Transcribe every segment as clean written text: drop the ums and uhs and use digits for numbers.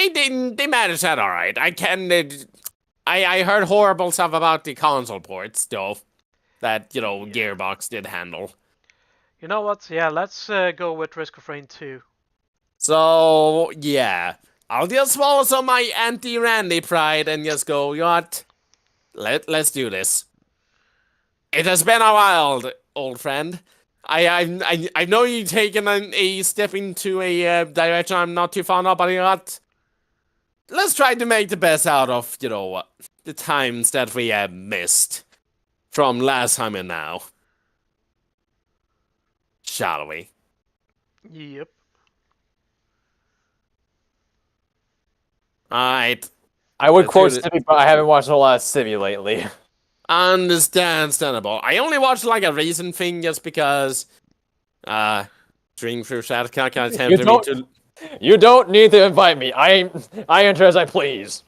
they managed that all right. I heard horrible stuff about the console ports, though, that Gearbox did handle. You know what? Yeah, let's go with Risk of Rain 2. So yeah, I'll just swallow some of my anti-Randy pride and just go, you know what? Let's do this. It has been a while, old friend. I know you've taken a step into a direction I'm not too fond of, but you know what? Let's try to make the best out of, the times that we have missed from last time and now. Shall we? Yep. Alright. I would Let's quote do this. Simi, but I haven't watched a lot of Simi lately. Understandable. I only watched like a recent thing just because Dream Through Shadow kind of tempted me to. You don't need to invite me. I enter as I please.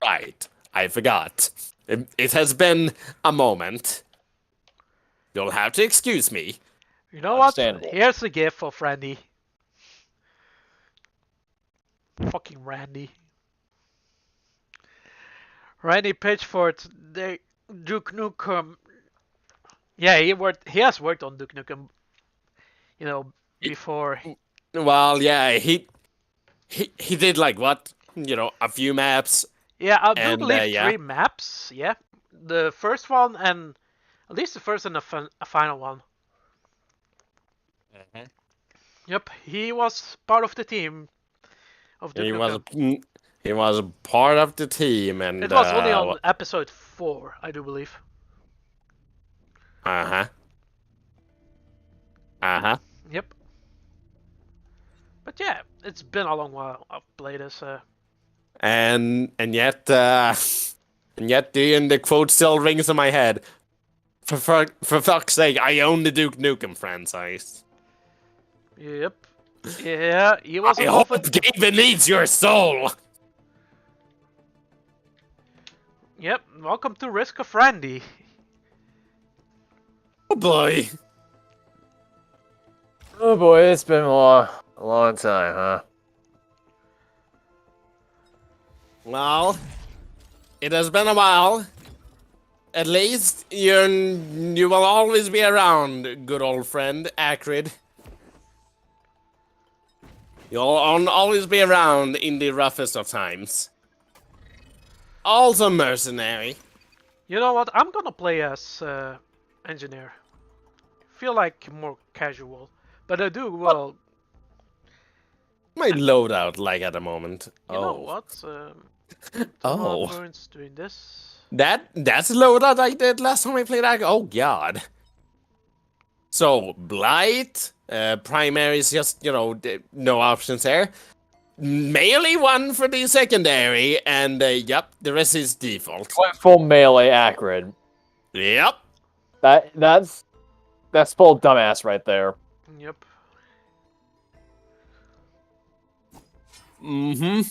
Right. I forgot. It has been a moment. You'll have to excuse me. You know what? Understandable. Here's a gift of Randy. Fucking Randy. Randy Pitchford, Duke Nukem. Yeah, he has worked on Duke Nukem. Before. Well, yeah, he did like what? A few maps. Yeah, I do And, believe yeah. 3 maps. Yeah, the first one and at least the first and a final one. Yep, he was part of the team of Duke Nukem. He was a part of the team, and It was only on episode 4, I do believe. Uh-huh. Yep. But yeah, it's been a long while I've played this. And yet the quote still rings in my head. For fuck's sake, I own the Duke Nukem franchise. Yep. Yeah, he was I involved hope with... Gaben needs your soul. Yep, welcome to Risk of Randy. Oh boy. Oh boy, it's been a long time, huh? Well, it has been a while. At least you will always be around, good old friend, Acrid. You'll always be around in the roughest of times. Also mercenary. You know what? I'm gonna play as engineer. Feel like more casual, but I do well. My loadout like at the moment. You know what? Oh. Burns doing this. That's the loadout I did last time I played that. Oh god. So Blight, primary is just no options there. Melee one for the secondary, and yep, the rest is default. Went full melee acrid. Yep. That's full dumbass right there. Yep. Mm-hmm.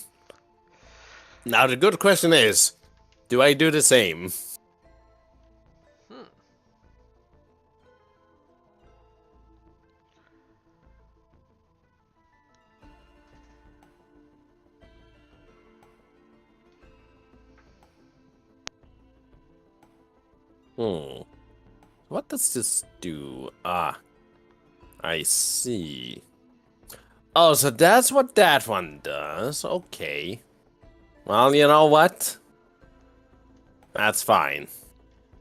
Now the good question is, do I do the same? What does this do? Ah, I see. Oh, so that's what that one does. Okay. Well, you know what? That's fine.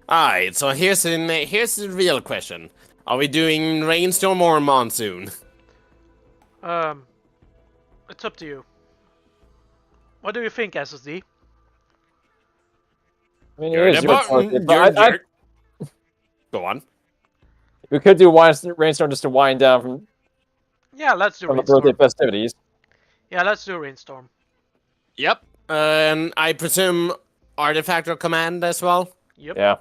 Alright, so here's the real question. Are we doing rainstorm or monsoon? It's up to you. What do you think, SSD? I mean, You're it is the your button. choice, but Go on. we could do rainstorm just to wind down from Yeah, let's do the rainstorm. birthday festivities. Yeah, let's do rainstorm. Yep. And I presume artifact or command as well? Yep. Yeah.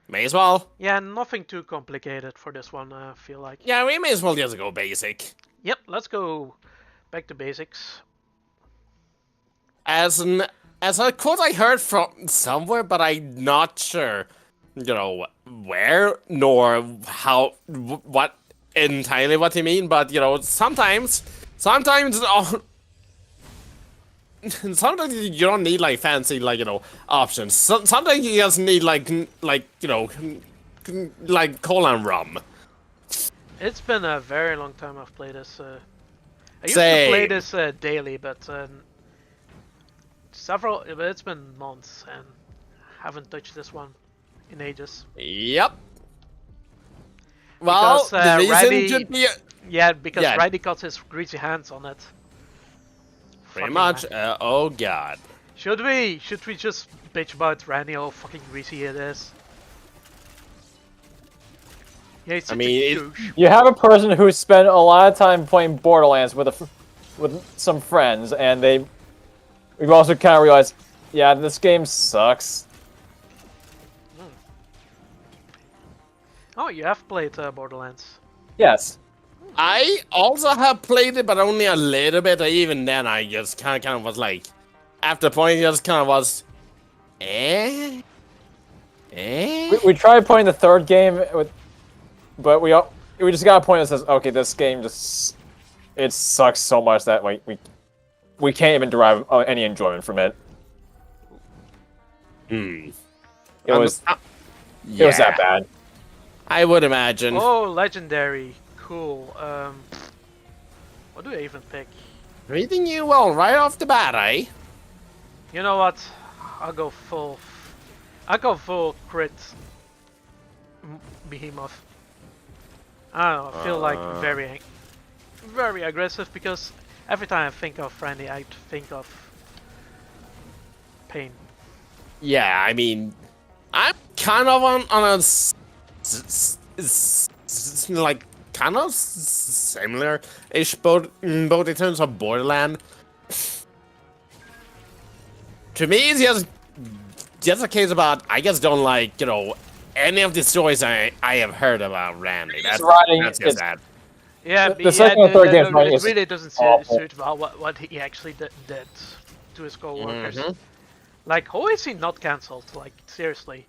May as well. Yeah, nothing too complicated for this one, I feel like. Yeah, we may as well just go basic. Yep, let's go back to basics. As a quote I heard from somewhere, but I'm not sure, where nor how, what entirely what you mean. But sometimes sometimes you don't need like fancy like options. Sometimes you just need like cola and rum. It's been a very long time I've played this. I used to play Same. this daily, but it's been months and haven't touched this one in ages. Yep. Well, Because, the reason Randy- should be Yeah, because Yeah. Randy got his greasy hands on it. pretty Fucking much. Randy. Oh god. Should we just bitch about Randy how fucking greasy it is? Yeah, he's such mean, a it- douche. You have a person who spent a lot of time playing Borderlands with some friends, and we've also kind of realized, yeah, this game sucks. Oh, you have played Borderlands. Yes. I also have played it, but only a little bit. Even then, I just kind of was like, after a point, just kind of was, eh. We tried playing the third game, but we just got a point that says, okay, this game it sucks so much that we can't even derive any enjoyment from it. It was that bad. I would imagine. Oh, legendary. Cool. What do I even pick? Treating you well right off the bat, eh? You know what? I'll go full crit behemoth. I don't know. I feel like very aggressive because every time I think of Randy, I think of pain. Yeah, I mean, I'm kind of on a like kind of similar-ish boat in terms of Borderland. To me, it's just a case about I just don't like any of the stories I have heard about Randy. That's just that. Yeah, The second and third games it really doesn't awful. suit about what he actually did to his co-workers. Mhm. Like, how is he not cancelled? Like, seriously.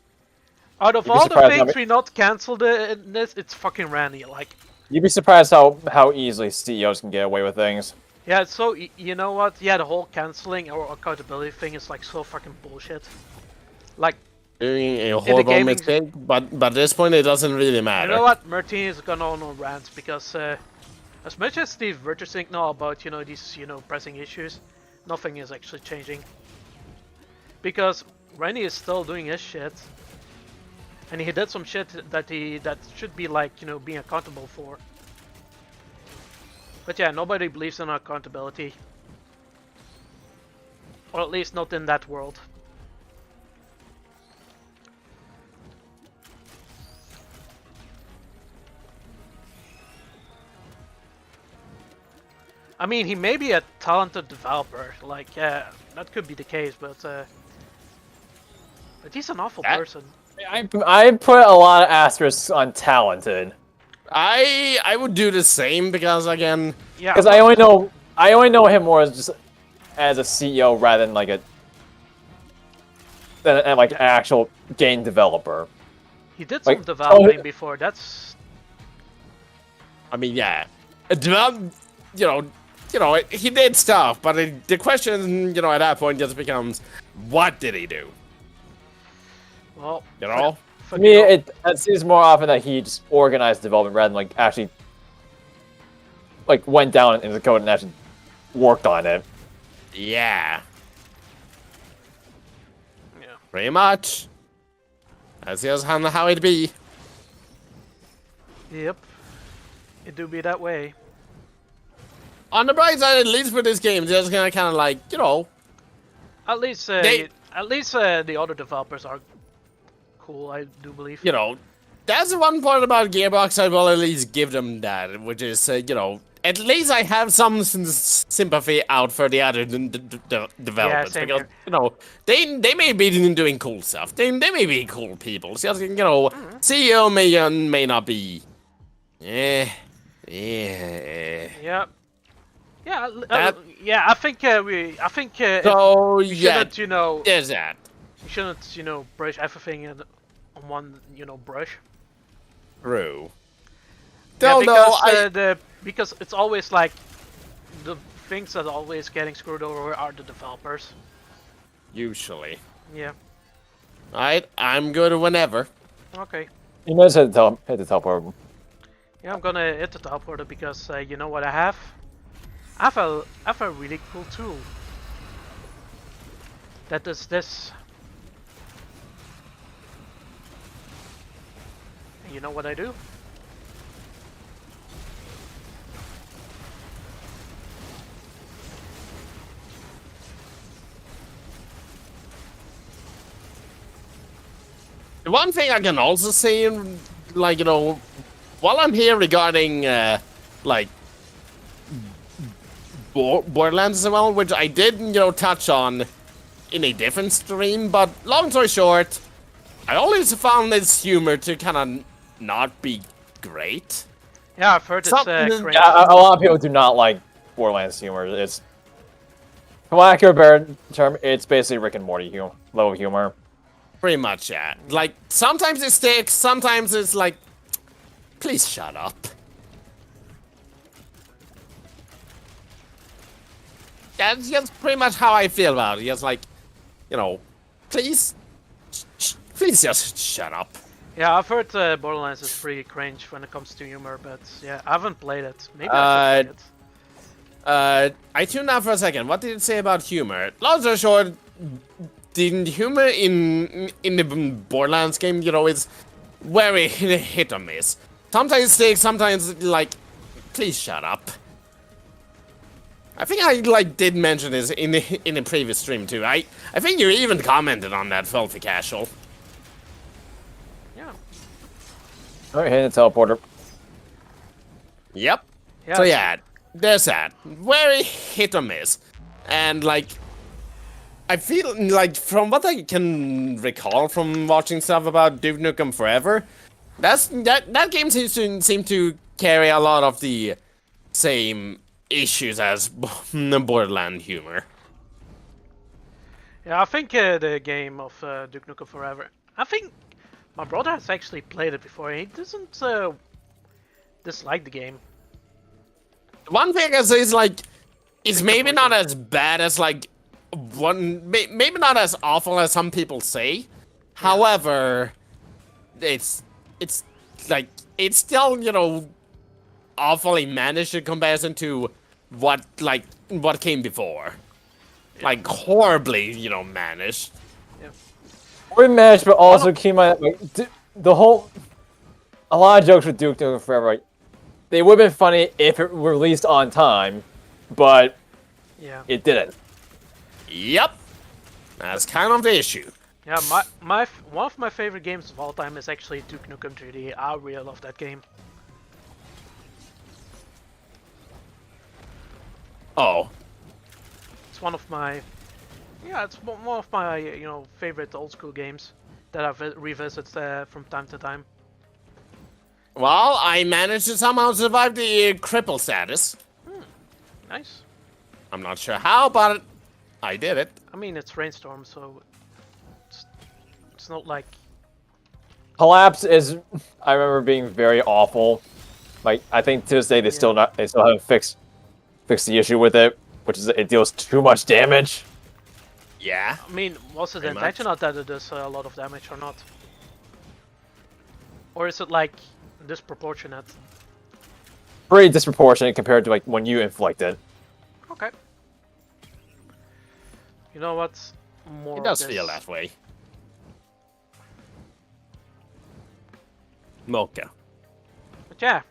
Out of You'd be all the surprised how things we not cancelled in this, it's fucking Randy. Like, You'd be surprised how easily CEOs can get away with things. yeah, so, you know what? Yeah, the whole cancelling or accountability thing is, like, so fucking bullshit. Like, Doing a horrible gaming- mistake, but at this point it doesn't really matter. you know what? Martini is gonna on rants because, as much as Steve Virtusink know about, these, pressing issues, nothing is actually changing. Because Randy is still doing his shit. And he did some shit that should be like, being accountable for. But yeah, nobody believes in accountability. Or at least not in that world. I mean, he may be a talented developer, like, yeah, that could be the case, but he's an awful person. I put a lot of asterisks on talented. I would do the same because again, Yeah, Because I only know him more as a CEO rather than like an actual game developer. he did like, some developing oh, before, that's... I mean, yeah, he did stuff, but the question, at that point just becomes, what did he do? Well, You know? To me, it seems more often that he just organized development rather than like actually went down into the code and actually worked on it. Yeah, Yeah. pretty much. That's just how it be. Yep. It do be that way. On the bright side, at least for this game, just gonna kind of like, At least, They- the other developers are cool, I do believe. that's the one part about Gearbox I will at least give them that, which is, at least I have some sympathy out for the other developers same because, here. they may be doing cool stuff. They may be cool people. It's just, CEO may not be. Yeah. Yeah. Yeah, That- yeah. I think So we yeah, shouldn't, there's that. we shouldn't, brush everything on one, brush. True. Yeah, Don't know. because because it's always like the things that are always getting screwed over are the developers. Usually. Yeah. Alright, I'm good whenever. Okay. You might hit the teleport. Yeah, I'm gonna hit the teleporter because you know what I have? I have a really cool tool. That does this. And you know what I do? One thing I can also say, like, you know, while I'm here regarding, like, Borderlands as well, which I did, you know, touch on in a different stream, but long story short, I always found its humor to kind of not be great. Yeah, I've heard it's Something- cringe. Yeah, a lot of people do not like Borderlands humor. It's, for lack of a better term, it's basically Rick and Morty level humor. Pretty much, yeah. Like, sometimes it sticks, sometimes it's like, please shut up. That's just pretty much how I feel about it. Just like, you know, please just shut up. Yeah, I've heard Borderlands is pretty cringe when it comes to humor, but yeah, I haven't played it. Maybe I should play it. I tuned out for a second. What did it say about humor? Long story short, the humor in the Borderlands game, you know, is very hit or miss. Sometimes it sticks, sometimes like, please shut up. I think I like did mention this in the previous stream too. I think you even commented on that, Filthy Casual. Yeah. Alright, hitting the teleporter. Yep. Yeah. So yeah, there's that. Very hit or miss. And like, I feel like from what I can recall from watching stuff about Duke Nukem Forever, that game seem to carry a lot of the same issues as Borderland humor. Yeah, I think the game of Duke Nukem Forever. I think my brother has actually played it before. He doesn't dislike the game. One thing is like, it's maybe not as bad as like maybe not as awful as some people say. However, it's like it's still, you know, awfully managed in comparison to what came before. Like horribly, you know, managed. We managed, but also keep in mind, like, the whole, a lot of jokes with Duke Nukem Forever, like, they would have been funny if it were released on time, but Yeah. it didn't. Yep. That's kind of the issue. Yeah, one of my favorite games of all time is actually Duke Nukem 3D. I really love that game. Oh. It's one of my, yeah, it's one of my you know favorite old school games that I've revisited from time to time. Well, I managed to somehow survive the cripple status. Nice. I'm not sure how, but I did it. I mean, it's Rainstorm, so it's not like Collapse is, I remember being very awful. Like, I think to this day they still haven't fixed the issue with it, which is it deals too much damage. Yeah. I mean, was it Pretty much. intentional that it does a lot of damage or not? Or is it like disproportionate? Pretty disproportionate compared to like when you inflict it. Okay. You know what? More It does of feel this. that way. Mocha. But yeah,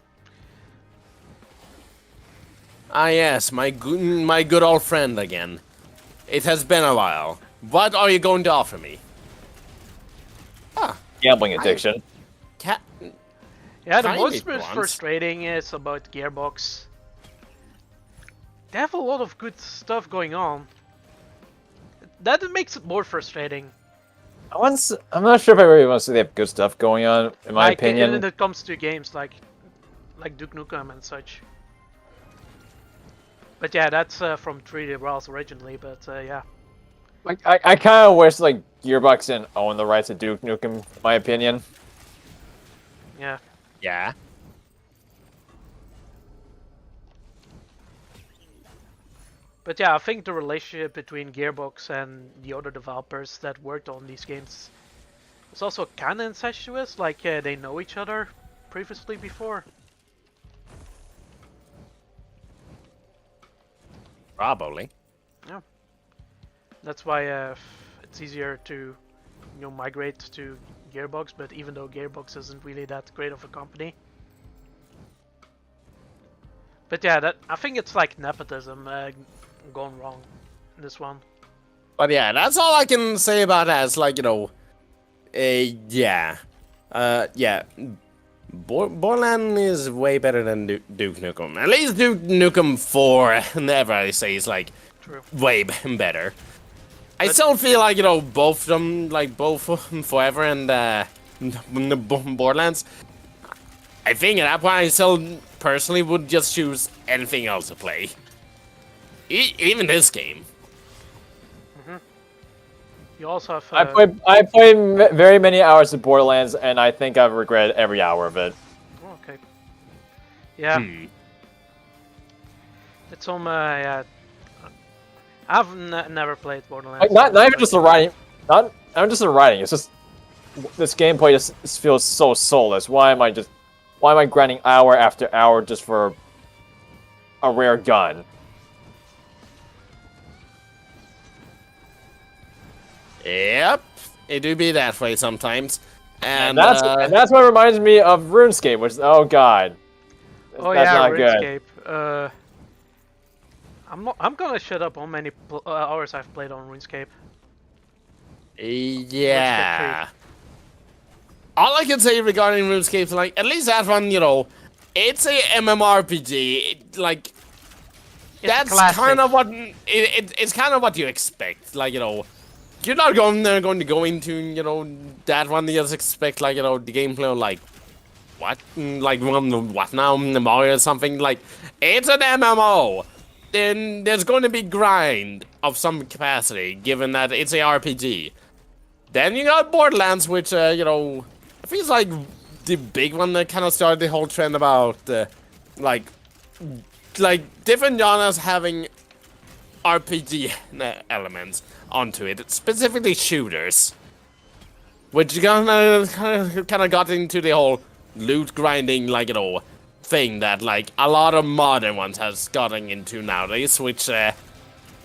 Ah yes, my good old friend again. It has been a while. What are you going to offer me? Ah, Gambling addiction. cat. yeah. The Kind most it once. frustrating is about Gearbox. They have a lot of good stuff going on. That makes it more frustrating. I'm not sure if I really want to say they have good stuff going on, in my Like, opinion. when it comes to games like Duke Nukem and such. But yeah, that's from 3D Realms originally. But yeah, Like, I kind of wish like Gearbox didn't own the rights to Duke Nukem, in my opinion. yeah. But yeah, I think the relationship between Gearbox and the other developers that worked on these games is also kind of incestuous. Like they know each other previously before. Probably. Yeah. That's why it's easier to, migrate to Gearbox. But even though Gearbox isn't really that great of a company. But yeah, I think it's like nepotism gone wrong in this one. But yeah, that's all I can say about that. It's like, yeah. Borderland is way better than Duke Nukem. At least Duke Nukem 4, everybody says, like, True. way better. I still feel like, both of them, like, both Forever and Borderlands. I think at that point I still personally would just choose anything else to play. Even this game. You also have. I played very many hours of Borderlands, and I think I've regretted every hour of it. Okay. Yeah. It's on my. I've never played Borderlands. Like, not even just the writing. Not just the writing. It's just this gameplay just feels so soulless. Why am I grinding hour after hour just for a rare gun? Yep, it do be that way sometimes. And that's what reminds me of RuneScape, which oh god. Oh that's yeah, not RuneScape. good. I'm gonna shut up on many hours I've played on RuneScape. Yeah. All I can say regarding RuneScape is like, at least that one, it's a MMORPG. Like, that's kind of what it's kind of what you expect. Like, you're not going to go into that one. You just expect like the gameplay of like what what now Mario or something. Like, it's an MMO. Then there's going to be grind of some capacity, given that it's a RPG. Then you got Borderlands, which I think it's like the big one that kind of started the whole trend about like different genres having RPG elements onto it, specifically shooters, which kind of got into the whole loot grinding thing that like a lot of modern ones has gotten into nowadays, which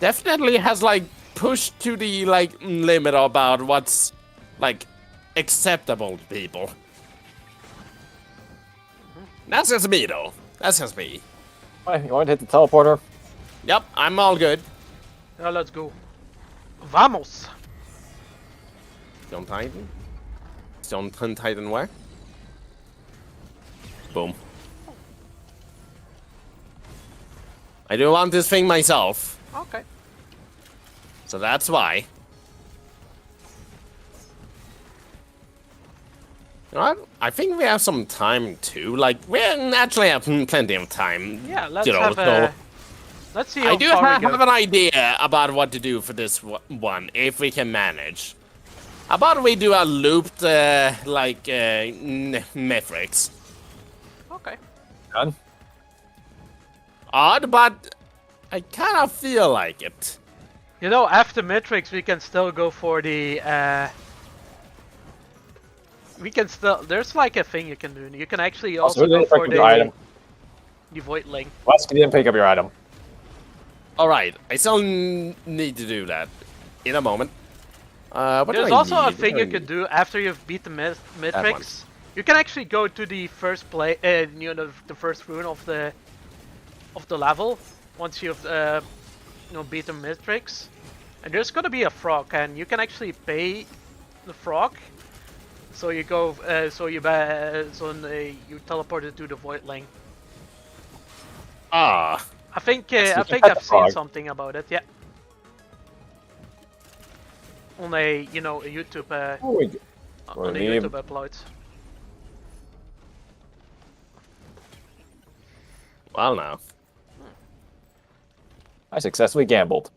definitely has like pushed to the limit about what's like acceptable to people. That's just me though. That's just me. Alright, you want to hit the teleporter? Yep, I'm all good. Now let's go. Vamos! Stone Titan? Stone Titan where? Boom. I do want this thing myself, Okay. so that's why. You know what? I think we have some time too. Like, we actually have plenty of time. Yeah, let's let's see how I do far have we go. an idea about what to do for this one, if we can manage. How about we do a looped, Mithrix? Okay. Done. Odd, but I kind of feel like it. After Matrix, we can still go for the. We can still. There's like a thing you can do. You can actually also go for the Void Link. Let's get in and pick up your item. Alright, I still need to do that in a moment. What do There's I also a need? thing you can do after you've beat the Matrix. You can actually go to the first the first rune of the level once you've beat the Matrix, and there's gonna be a frog, and you can actually pay the frog. So you go, you teleported to the Void Link. Ah, I think Yes, you can I've pet the seen frog. something about it. Yeah. On a YouTube Oh, on a Leave. YouTube upload. well now. I successfully gambled.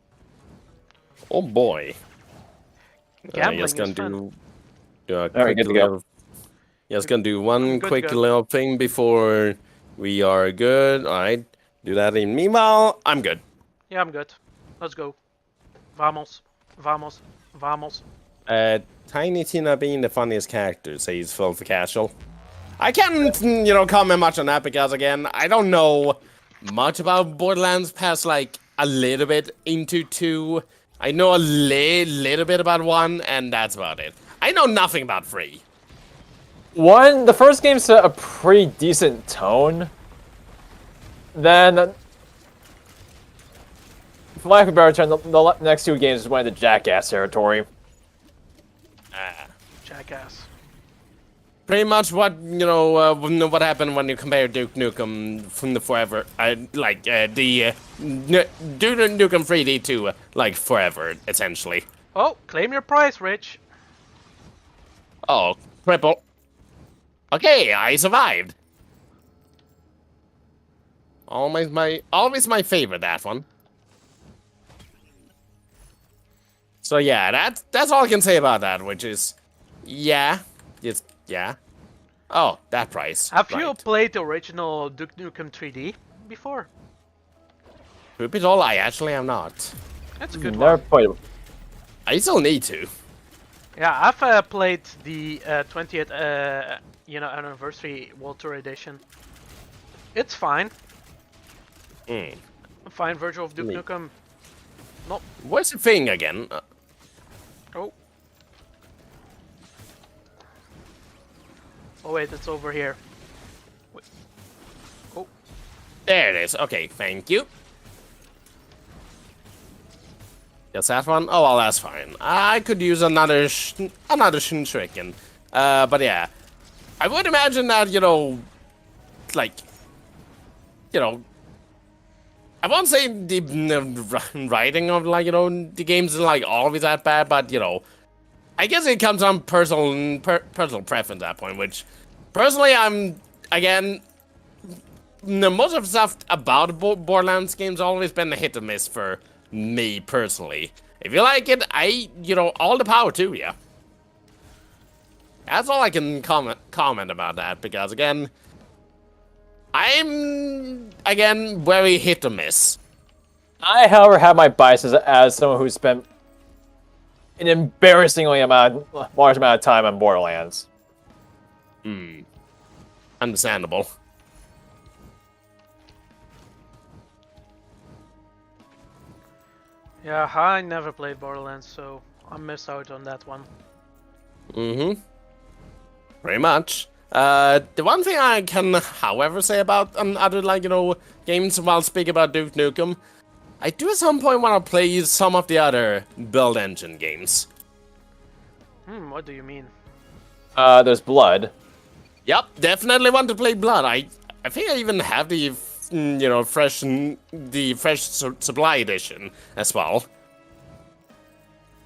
Oh boy. Gambling Just gonna is fun. do a Alright, quick good to go. little. Just gonna do one Good to quick go. little thing before we are good. Alright, do that in meanwhile. I'm good. Yeah, I'm good. Let's go. Vamos. Vamos. Vamos. Tiny Tina being the funniest character, says Phil for Casual. I can't, comment much on that because, again, I don't know much about Borderlands past, like, a little bit into 2. I know a little bit about 1, and that's about it. I know nothing about 3. 1, the first game set a pretty decent tone. Then, for lack of a better term, the next 2 games went into Jackass territory. Jackass. Pretty much what happened when you compare Duke Nukem from the Forever, Duke Nukem 3D to, like, Forever, essentially. Oh, claim your prize, Rich. Oh, triple. Okay, I survived. Always my favorite, that one. So yeah, that's all I can say about that, which is, yeah. Oh, that price. Have you played the original Duke Nukem 3D before? Truth be told, I actually am not. That's a good Never one. played it. I still need to. Yeah, I've played the 20th anniversary World Tour edition. It's fine. Mm. A fine version of Duke Nukem. No. What's the thing again? Oh. Oh wait, it's over here. Wait. Oh. There it is. Okay, thank you. Yes, that one? Oh, well, that's fine. I could use another Shinshuriken. But yeah. I would imagine that, I won't say the writing of, the games is, always that bad, but, I guess it comes on personal preference at that point, which, personally, I'm, again, most of the stuff about Borderlands games always been a hit or miss for me, personally. If you like it, all the power to you. That's all I can comment about that, because, again, I'm, very hit or miss. I, however, have my biases as someone who's spent an embarrassingly large amount of time on Borderlands. Understandable. Yeah, I never played Borderlands, so I missed out on that one. Pretty much. The one thing I can, however, say about other, games while speaking about Duke Nukem, I do at some point want to play some of the other Build Engine games. What do you mean? There's Blood. Yep, definitely want to play Blood. I think I even have the, fresh supply edition as well.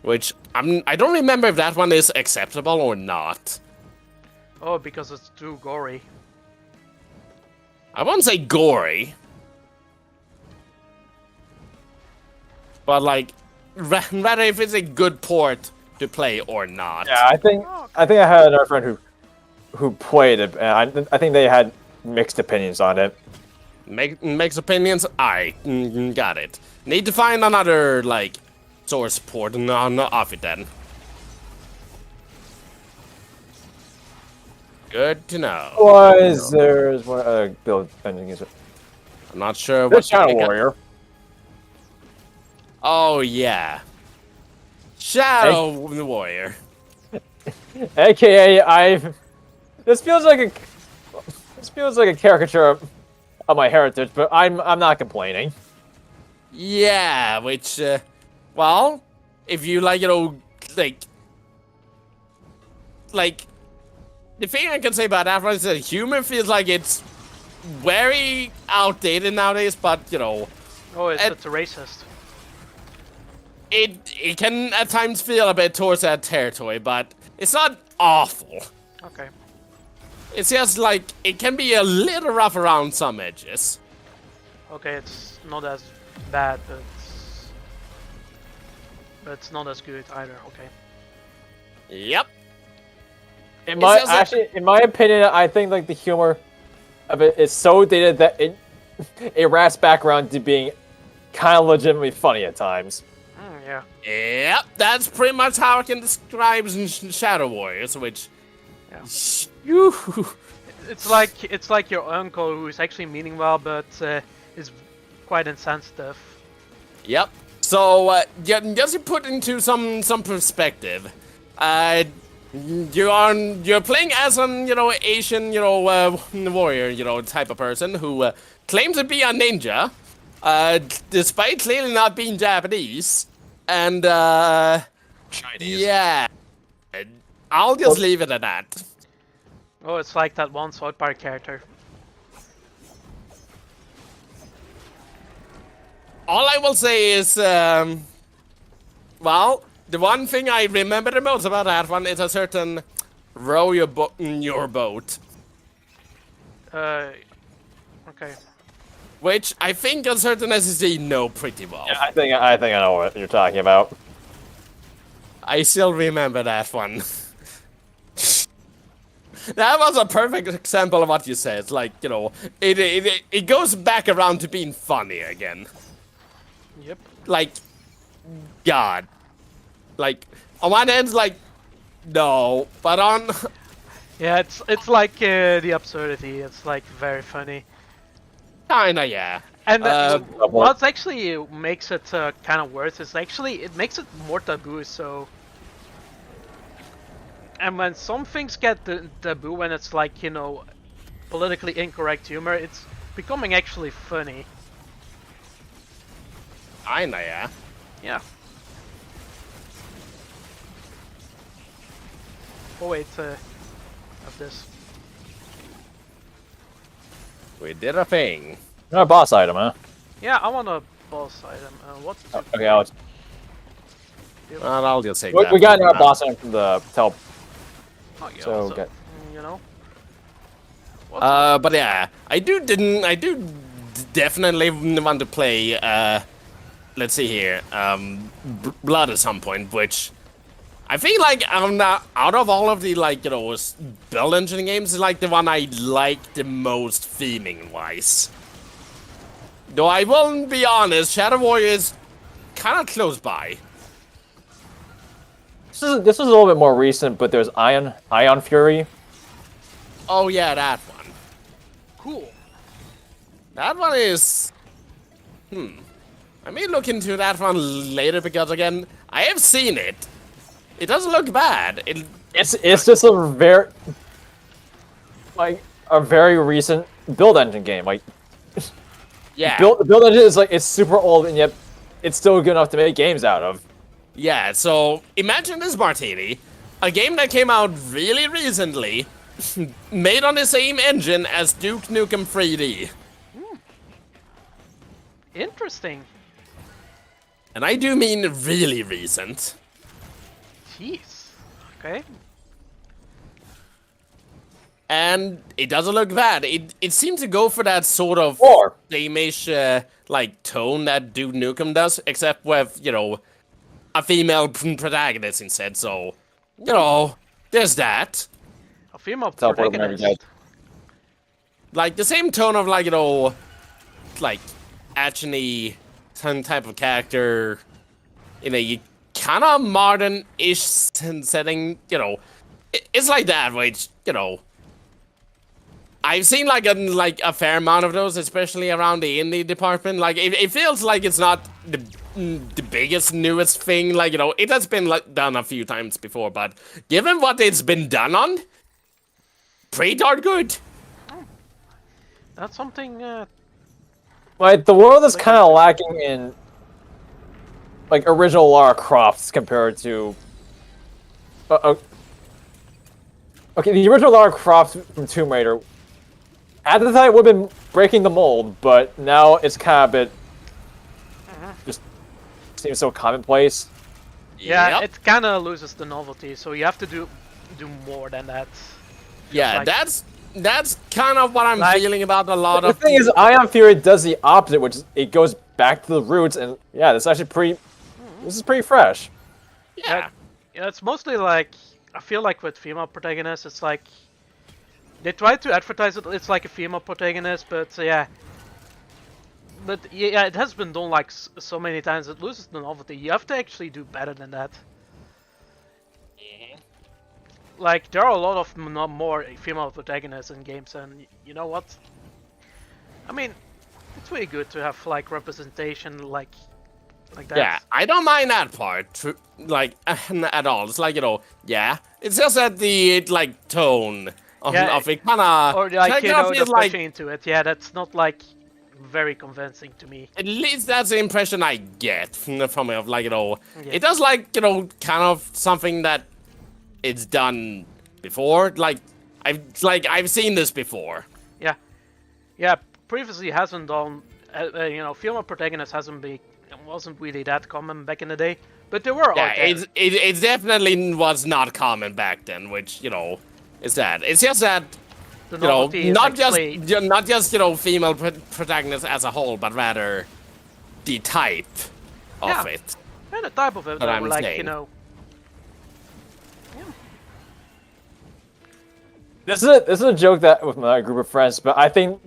Which, I don't remember if that one is acceptable or not. Oh, because it's too gory. I won't say gory. But, rather if it's a good port to play or not. Yeah, I think I had another friend who played it, and I think they had mixed opinions on it. Mixed opinions? I got it. Need to find another, source port off it then. Good to know. Was there's what other build engine is it? I'm not sure The what Shadow Warrior. Oh yeah. Shadow Warrior. AKA this feels like a caricature of my heritage, but I'm not complaining. Yeah, which well, if you the thing I can say about that one is that humor feels like it's very outdated nowadays, but Oh, it's a racist. it can at times feel a bit towards that territory, but it's not awful. Okay. It's just it can be a little rough around some edges. Okay, it's not as bad, but it's not as good either. Okay. Yep. In my opinion, I think the humor of it is so dated that it wraps back around to being kind of legitimately funny at times. Yeah. Yep, that's pretty much how I can describe Shadow Warriors, which. Yeah. Phew. It's like your uncle who is actually meaning well, but is quite insensitive. Yep. So just to put into some perspective, you're playing as an Asian warrior type of person who claims to be a ninja, despite clearly not being Japanese, and Chinese. yeah, I'll just leave it at that. Oh, it's like that one South Park character. All I will say is, well, the one thing I remember the most about that one is a certain row your boat, Okay. which I think a certain SSD know pretty well. Yeah, I think I know what you're talking about. I still remember that one. That was a perfect example of what you said. Like, it goes back around to being funny again. Yep. Like, God. Like, on one end, like, no. But on... Yeah, it's like the absurdity. It's like very funny. Kinda, yeah. And what- what actually makes it kind of worse is actually it makes it more taboo. So, and when some things get taboo, when it's like politically incorrect humor, it's becoming actually funny. Kinda, yeah. Yeah. Oh wait, of this. We did a thing. Not a boss item, huh? Yeah, I want a boss item. What? Okay, Alex. Well, I'll just take We, that. we got our boss item from the tele. Oh, yeah, So, so, get- you know. But yeah, I do definitely want to play, let's see here, Blood at some point, which I feel like out of all of the, build engine games, is like the one I like the most theming-wise. Though I will be honest, Shadow Warrior is kind of close by. This is a little bit more recent, but there's Ion Fury. Oh yeah, that one. Cool. That one is... I may look into that one later because, again, I have seen it. It doesn't look bad. It's just a very recent build engine game. Like Yeah. build engine is it's super old and yet it's still good enough to make games out of. Yeah, so imagine this, Martini. A game that came out really recently, made on the same engine as Duke Nukem 3D. Interesting. And I do mean really recent. Jeez. Okay. And it doesn't look bad. It seems to go for that sort of Or same-ish, tone that Duke Nukem does, except with, a female protagonist instead, so, there's that. A female Teleport him every protagonist. Like, the same tone of, action-y some type of character in a kind of modern-ish setting, it's like that, which, I've seen, a fair amount of those, especially around the indie department. Like, it feels like it's not the biggest, newest thing. Like, it has been, done a few times before, but given what it's been done on, pretty darn good. That's something. the world is kind of lacking in original Lara Croft compared to. Okay, the original Lara Croft from Tomb Raider. At the time, it would have been breaking the mold, but now it's kind of a bit. Just seems so commonplace. Yeah, Yep. it kind of loses the novelty, so you have to do more than that. Yeah, like- that's kind of what I'm feeling about a lot The of. thing is, Ion Fury does the opposite, which is it goes back to the roots, and yeah, this is actually pretty. This is pretty fresh. Yeah. Yeah, it's mostly I feel like with female protagonists, it's like they try to advertise it. It's like a female protagonist, but yeah, But yeah, it has been done like so many times. It loses the novelty. You have to actually do better than that. Like there are a lot of more female protagonists in games, and you know what? I mean, it's really good to have like representation like that. Yeah, I don't mind that part, like at all. It's like, you know, yeah, it's just that the like tone of, Yeah, of it kind of Or like you know, the feels like, pushing into it. Yeah, that's not like very convincing to me. at least that's the impression I get from it. Of like, you know, Yeah. it does like, you know, kind of something that it's done before. Like I've seen this before. Yeah, yeah. Previously hasn't done. You know, female protagonist wasn't really that common back in the day, but there were. Yeah, out there. it definitely was not common back then. Which, you know, is that it's just that. The You know, novelty is not actually- just you know, female protagonists as a whole, but rather the type of Yeah. it. Yeah, the type of it, But though, I'm like, saying. you know. This is a joke that with my group of friends, but I think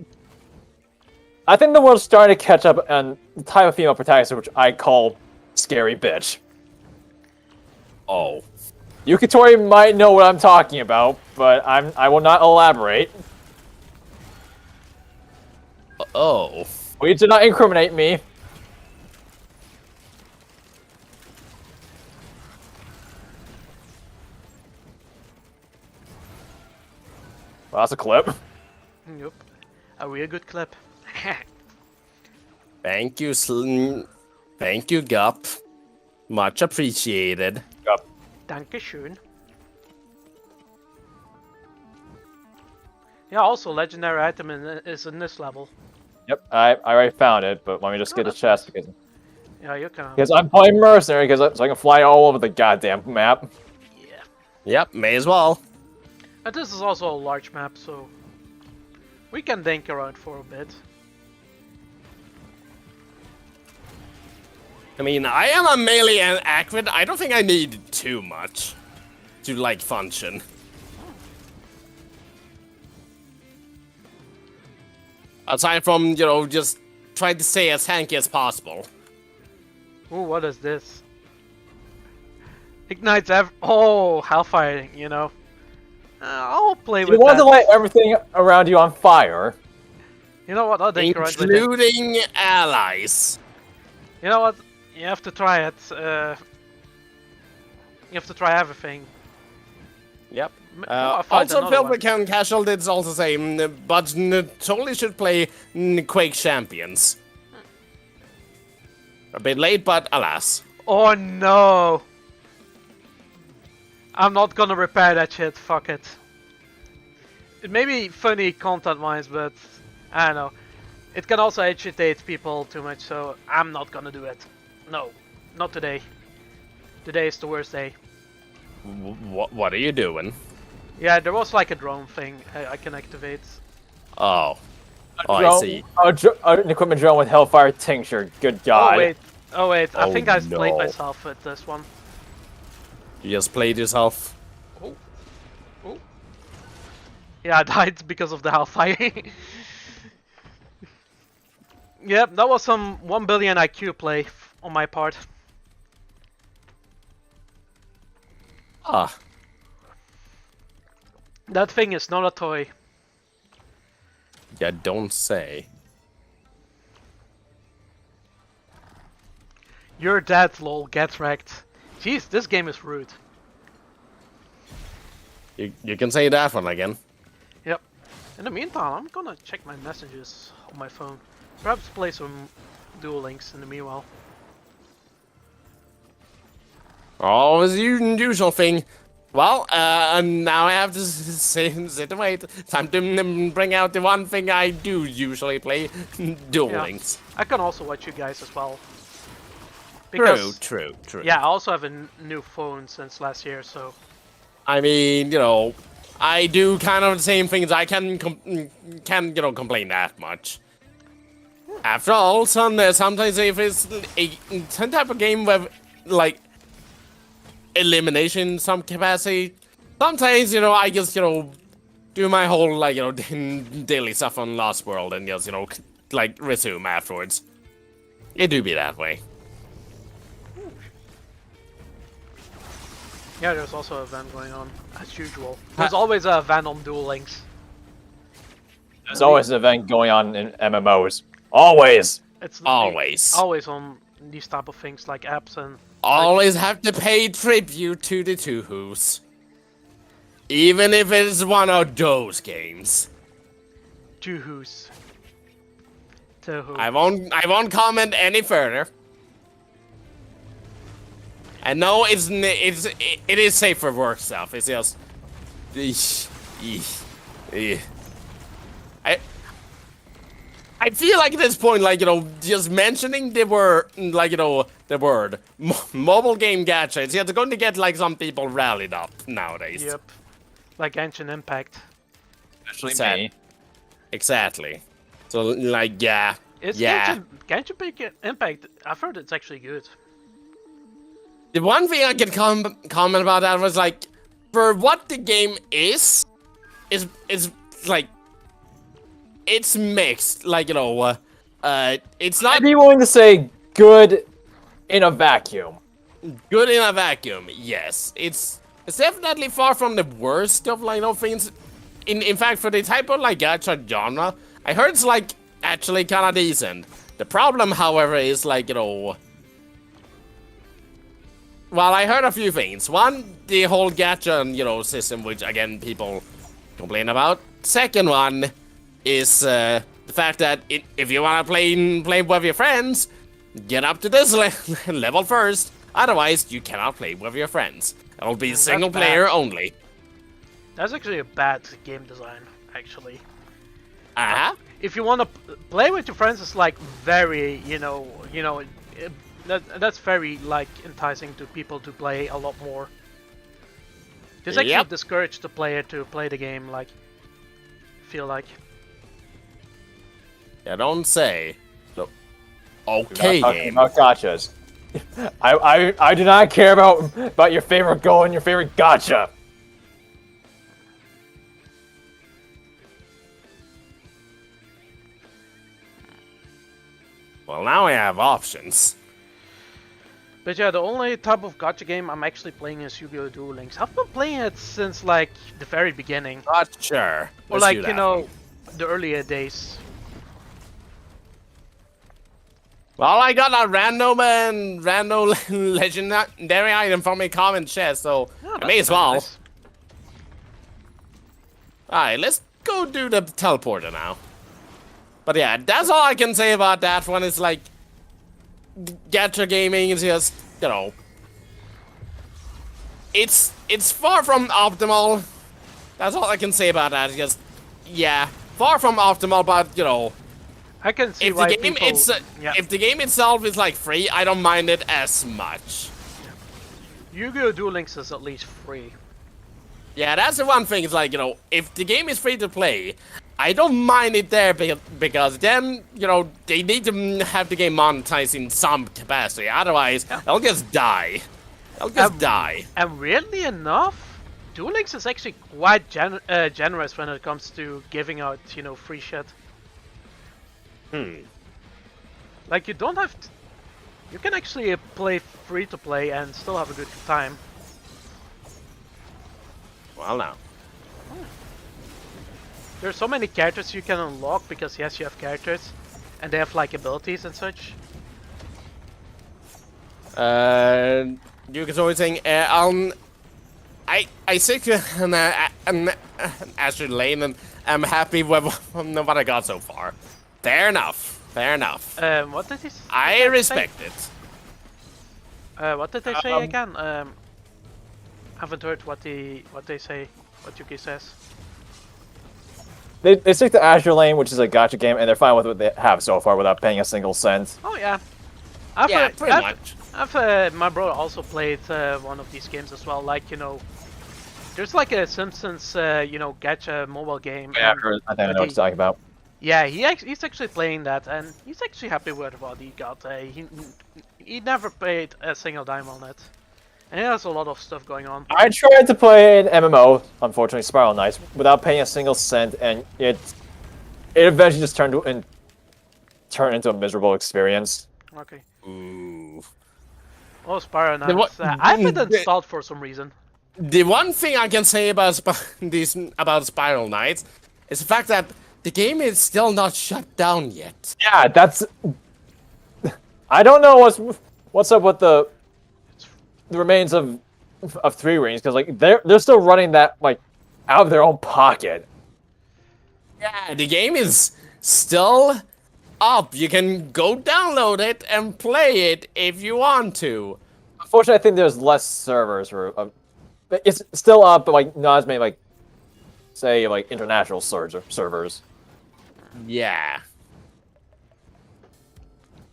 the world's starting to catch up on the type of female protagonist which I call scary bitch. Oh, Yukitori might know what I'm talking about, but I will not elaborate. oh, Please do not incriminate me. Well, that's a clip. Yep. A real good clip. thank you, thank you, Gup. Much appreciated. Yep. Dankeschön. Yeah, also legendary item is in this level. Yep, I already found it, but let me just get the chest Yeah, you can. because I'm playing mercenary so I can fly all over the goddamn map. Yeah. Yep, may as well. And this is also a large map, so we can dink around for a bit. I mean, I am a melee and accurate. I don't think I need too much to like function. Aside from, you know, just trying to stay as tanky as possible. Ooh, what is this? Ignites oh, Hellfire, you know. I'll play You with want that. to light everything around you on fire. You know what? I'll dink around with it. Including allies. You know what? You have to try it. You have to try everything. Yep. I'll find Also, another one. Pilgrim Casual did also say, but totally should play Quake Champions. A bit late, but alas. Oh no! I'm not gonna repair that shit, fuck it. It may be funny content-wise, but I don't know. It can also agitate people too much, so I'm not gonna do it. No, not today. Today is the worst day. What are you doing? Yeah, there was like a drone thing I can activate. Oh. Oh, I see. An equipment drone with Hellfire Tincture. Good God. Oh wait, I Oh, think I played no. myself with this one. You just played yourself. Oh. Oh. Yeah, I died because of the Hellfire. Yep, that was some 1 billion IQ play on my part. Ah. That thing is not a toy. Yeah, don't say. You're dead, lol, get wrecked. Jeez, this game is rude. You can say that one again. Yep. In the meantime, I'm gonna check my messages on my phone. Perhaps play some Duel Links in the meanwhile. Always the usual thing. Well, now I have to sit and wait. Time to bring out the one thing I do usually play, Duel Yeah. Links. I can also watch you guys as well. True. Yeah, I also have a new phone since last year, so... I mean, you know, I do kind of the same things. I can complain that much. After all, sometimes if it's some type of game with, like, elimination in some capacity, sometimes, you know, I just, you know, do my whole, like, you know, daily stuff on Lost World and just, you know, like resume afterwards. It do be that way. Yeah, there's also a event going on, as usual. There's always a event on Duel Links. There's always an event going on in MMOs. Always. It's Always. always on these type of things like apps and Always have to pay tribute to the Two Who's. Even if it's one of those games. Juhus. I won't comment any further. And no, it is safe for work stuff. It's just I feel like at this point, like, you know, just mentioning the word, like, you know, the word mobile game gacha, it's going to get like some people rallied up nowadays. Yep. Like Genshin Impact. Especially me. Exactly. So like, yeah. It's Yeah. Genshin Impact, I've heard it's actually good. The one thing I can comment about that was like, for what the game is like, it's mixed. Like, you know, it's not I'd be willing to say good in a vacuum. good in a vacuum. Yes, it's definitely far from the worst of, like, you know, things. In fact, for the type of like gacha genre, I heard it's like actually kind of decent. The problem, however, is like, you know. Well, I heard a few things. One, the whole gacha, you know, system, which again people complain about. Second one is the fact that if you want to play with your friends, get up to this level first. Otherwise, you cannot play with your friends. It'll be single player only. That's actually a bad game design, actually. Uh-huh. If you want to play with your friends, it's like very, that's very like enticing to people to play a lot more. This actually Yep. discourage the player to play the game, like, feel like. Yeah, don't say. Look. Okay, We're not talking game. about gachas. I do not care about your favorite goal and your favorite gacha. Well, now we have options. But yeah, the only type of gacha game I'm actually playing is Yu-Gi-Oh! Duel Links. I've been playing it since like the very beginning, Not sure. or Let's like do you that know, one. the earlier days. Well, I got a random legendary item from a common chest, so Oh, I may that's as well. nice. Alright, let's go do the teleporter now. But yeah, that's all I can say about that one. It's like, gacha gaming is just, you know, it's far from optimal. That's all I can say about that. It's just, yeah, far from optimal, but, you know, I can see if why the game people. Yeah. if the game itself is like free, I don't mind it as much. Yu-Gi-Oh! Duel Links is at least free. Yeah, that's the one thing. It's like, you know, if the game is free to play, I don't mind it there because then, you know, they need to have the game monetized in some capacity. Otherwise, they'll just die. They'll just die. And weirdly enough, Duel Links is actually quite generous when it comes to giving out, you know, free shit. Like, you don't have to, you can actually play free to play and still have a good time. Well, now. There's so many characters you can unlock because yes, you have characters and they have like abilities and such. You can always saying, I think Astrid Lane, and I'm happy with what I got so far. Fair enough. Fair enough. What did he say? I respect it. What did they say again? Haven't heard what they say. What Yuki says. They stick to Azure Lane, which is a gacha game, and they're fine with what they have so far without paying a single cent. Oh yeah. Yeah, pretty much. My brother also played one of these games as well. Like, you know, there's like a Simpsons, you know, gacha mobile game. Yeah, and, I think I know what you're talking about. yeah, he's actually playing that, and he's actually happy with what he got. He never paid a single dime on it, and he has a lot of stuff going on. I tried to play an MMO, unfortunately, Spiral Knights, without paying a single cent, and it eventually just turned turn into a miserable experience. Okay. Ooh. Oh, Spiral The what- Knights. I have it the- installed for some reason. The one thing I can say about about Spiral Knights is the fact that the game is still not shut down yet. Yeah, that's. I don't know what's up with the remains of Three Rings, because like they're still running that like out of their own pocket. Yeah, the game is still up. You can go download it and play it if you want to. Unfortunately, I think there's less servers for. It's still up, but like not as many like, say like international servers. Yeah.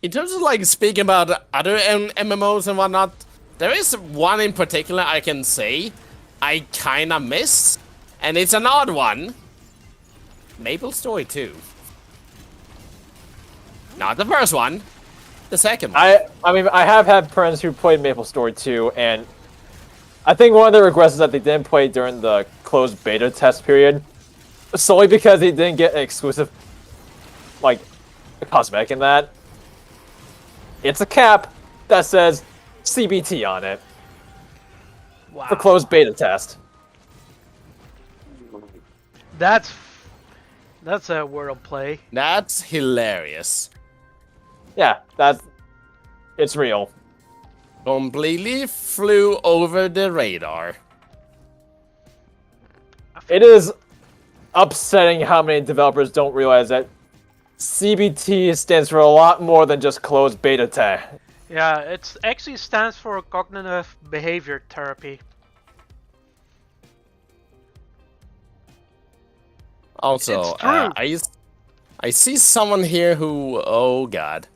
In terms of like speaking about other MMOs and whatnot, there is one in particular I can say I kinda miss, and it's an odd one. Maple Story 2. Not the first one, the second one. I mean, I have had friends who played MapleStory 2, and I think one of the regrets is that they didn't play during the closed beta test period, solely because they didn't get an exclusive, like, cosmetic in that. It's a cap that says CBT on it Wow. for closed beta test. That's a world play. That's hilarious. Yeah, it's real. Completely flew over the radar. It is upsetting how many developers don't realize that CBT stands for a lot more than just closed beta test. Yeah, it actually stands for cognitive behavior therapy. Also, It's true. I see someone here who, oh god.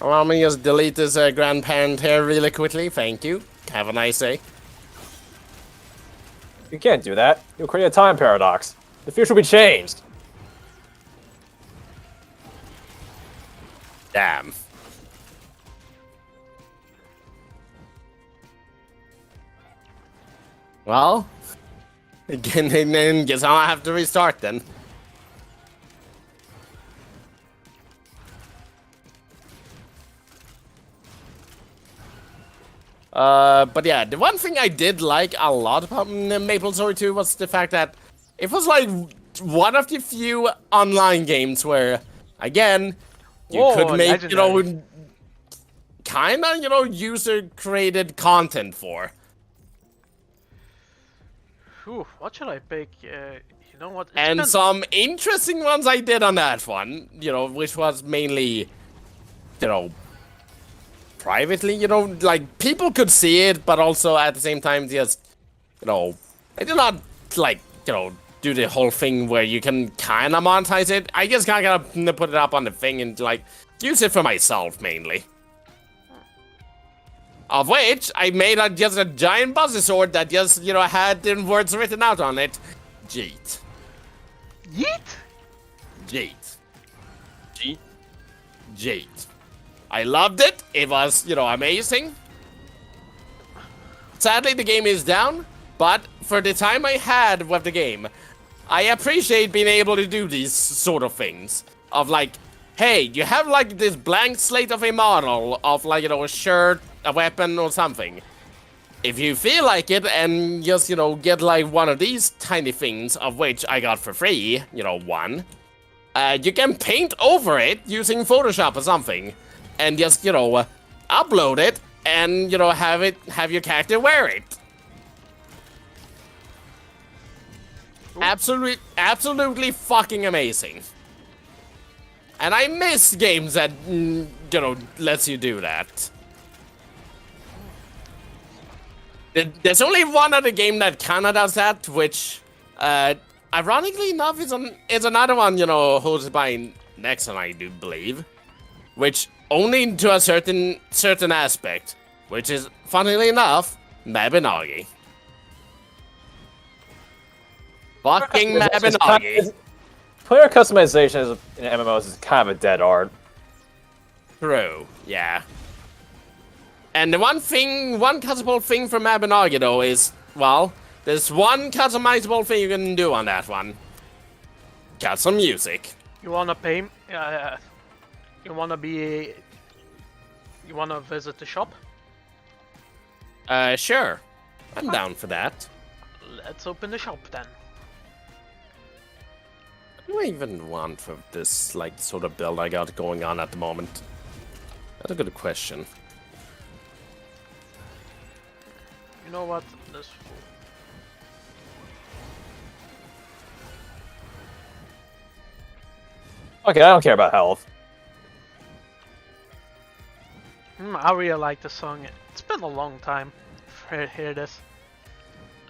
Allow me just delete this grandparent here really quickly, thank you. Have a nice day. You can't do that. You'll create a time paradox. The future will be changed. Damn. Well, again, then guess I'll have to restart then. But yeah, the one thing I did like a lot about MapleStory 2 was the fact that it was like one of the few online games where, again, you Whoa, could make, legendary. kinda, user-created content for. Whew, what should I pick? You know what? It's And been- some interesting ones I did on that one, which was mainly, privately, like, people could see it, but also at the same time, just, I did not, like, do the whole thing where you can kind of monetize it. I just kind of gotta put it up on the thing and, like, use it for myself, mainly. Of which, I made just a giant buzzer sword that just, had the words written out on it. Jeet. Yeet! Jeet. Jeet. I loved it. It was, amazing. Sadly, the game is down, but for the time I had with the game, I appreciate being able to do these sort of things. Of like, hey, you have like this blank slate of a model of like, a shirt, a weapon, or something. If you feel like it and just, get like one of these tiny things, of which I got for free, one, you can paint over it using Photoshop or something. And just, upload it and, have your character wear it. Absolutely fucking amazing. And I miss games that, lets you do that. There's only one other game that kinda does that, which, ironically enough, is another one, hosted by Nexon, I do believe. Which only to a certain aspect, which is, funnily enough, Mabinogi. Fucking Mabinogi. Player customization in MMOs is kind of a dead art. True, yeah. And the one customizable thing from Mabinogi though is, well, there's one customizable thing you can do on that one. Got some music. You wanna pay? You wanna be? You wanna visit the shop? Sure. I'm down for that. Let's open the shop then. What do I even want for this, like, sort of build I got going on at the moment? That's a good question. You know what? This. Okay, I don't care about health. I really like the song. It's been a long time to hear this.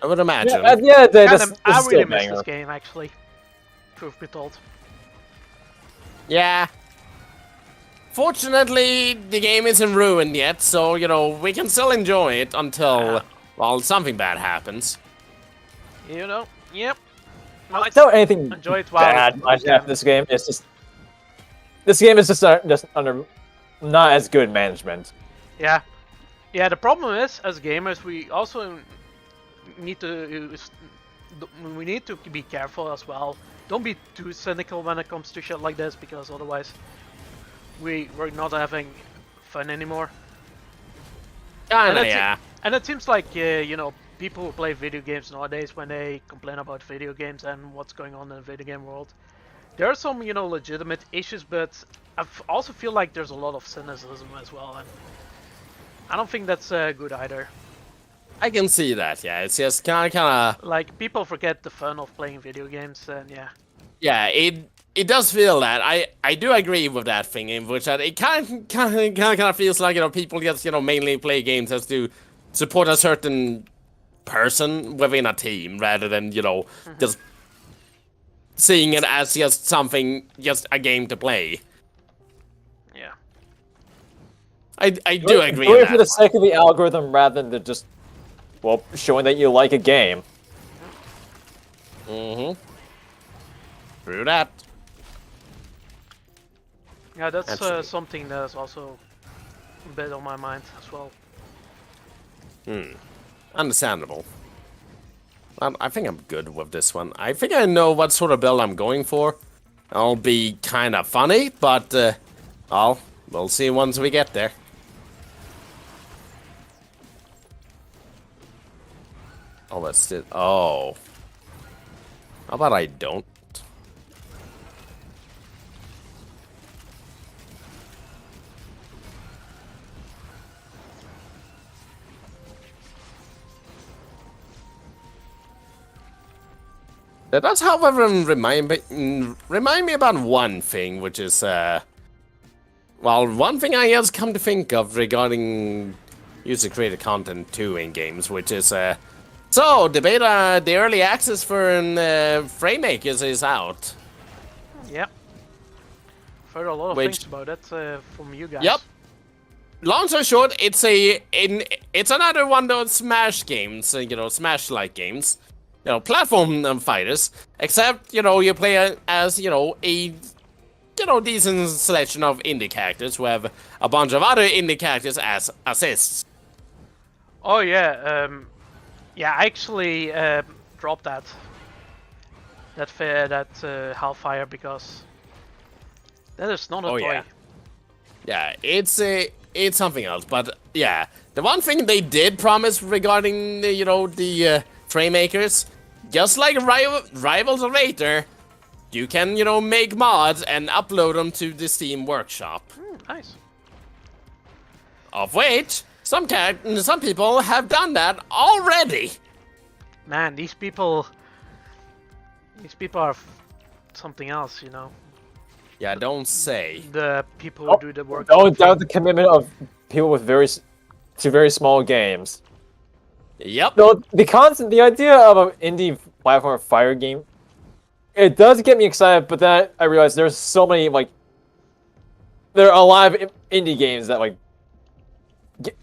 I would imagine. I really miss this game, actually. Truth be told. Yeah. Fortunately, the game isn't ruined yet, so, you know, we can still enjoy it until, well, something bad happens. You know, yep. I don't anything enjoy it while bad I have this game. It's just this game is just under not as good management. Yeah, yeah. The problem is, as gamers, we also need to be careful as well. Don't be too cynical when it comes to shit like this, because otherwise we're not having fun anymore. Yeah. And it seems like you know, people who play video games nowadays, when they complain about video games and what's going on in the video game world, there are some, you know, legitimate issues, but I also feel like there's a lot of cynicism as well, and I don't think that's good either. I can see that, yeah. It's just kind of... Like, people forget the fun of playing video games, and yeah. Yeah, it does feel that. I do agree with that thing, in which that it kind of feels like, you know, people just, you know, mainly play games as to support a certain person within a team, rather than, you know, just seeing it as just something, just a game to play. Yeah. I do agree Do with it that. for the sake of the algorithm rather than just, well, showing that you like a game. Mm-hmm. True that. Yeah, that's Absolutely. something that's also a bit on my mind as well. Understandable. I think I'm good with this one. I think I know what sort of build I'm going for. I'll be kind of funny, but we'll see once we get there. Oh, that's it. Oh. How about I don't? That does, however, remind me about one thing, which is, well, one thing I just come to think of regarding user-created content too in games, which is, so, the beta, the early access for FrameMakers is out. Yep. I've heard a lot of things about it from you guys. Yep. Long story short, it's another one of those Smash games, you know, Smash-like games. You know, platform fighters, except, you know, you play as, you know, a, you know, decent selection of indie characters who have a bunch of other indie characters as assists. Oh yeah, yeah, I actually dropped that Hellfire, because that is not a toy. Yeah, it's something else, but yeah, the one thing they did promise regarding the, you know, the FrameMakers, just like Rivals of Aether, you can, you know, make mods and upload them to the Steam Workshop. Nice. Of which some people have done that already. Man, these people are something else, you know. Yeah, don't say. The people who do the work. Don't doubt the commitment of people with very small games. Yep. No, the idea of an indie platform fire game, it does get me excited, but then I realize there's so many, like, there are a lot of indie games that, like,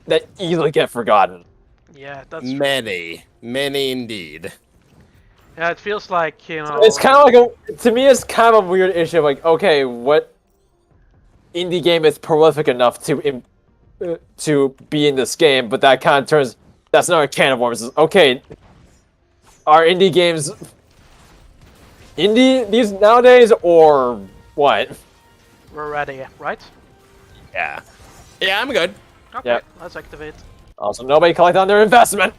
that easily get forgotten. Yeah, that's many indeed. Yeah, it feels like, you know. It's kind of like to me, it's kind of a weird issue of, like, okay, what indie game is prolific enough to to be in this game, but that kind of turns. That's another can of worms. Okay, are indie games indie these nowadays or what? We're ready, right? Yeah. Yeah, I'm good. Okay, Yep. let's activate. Also, nobody collect on their investment.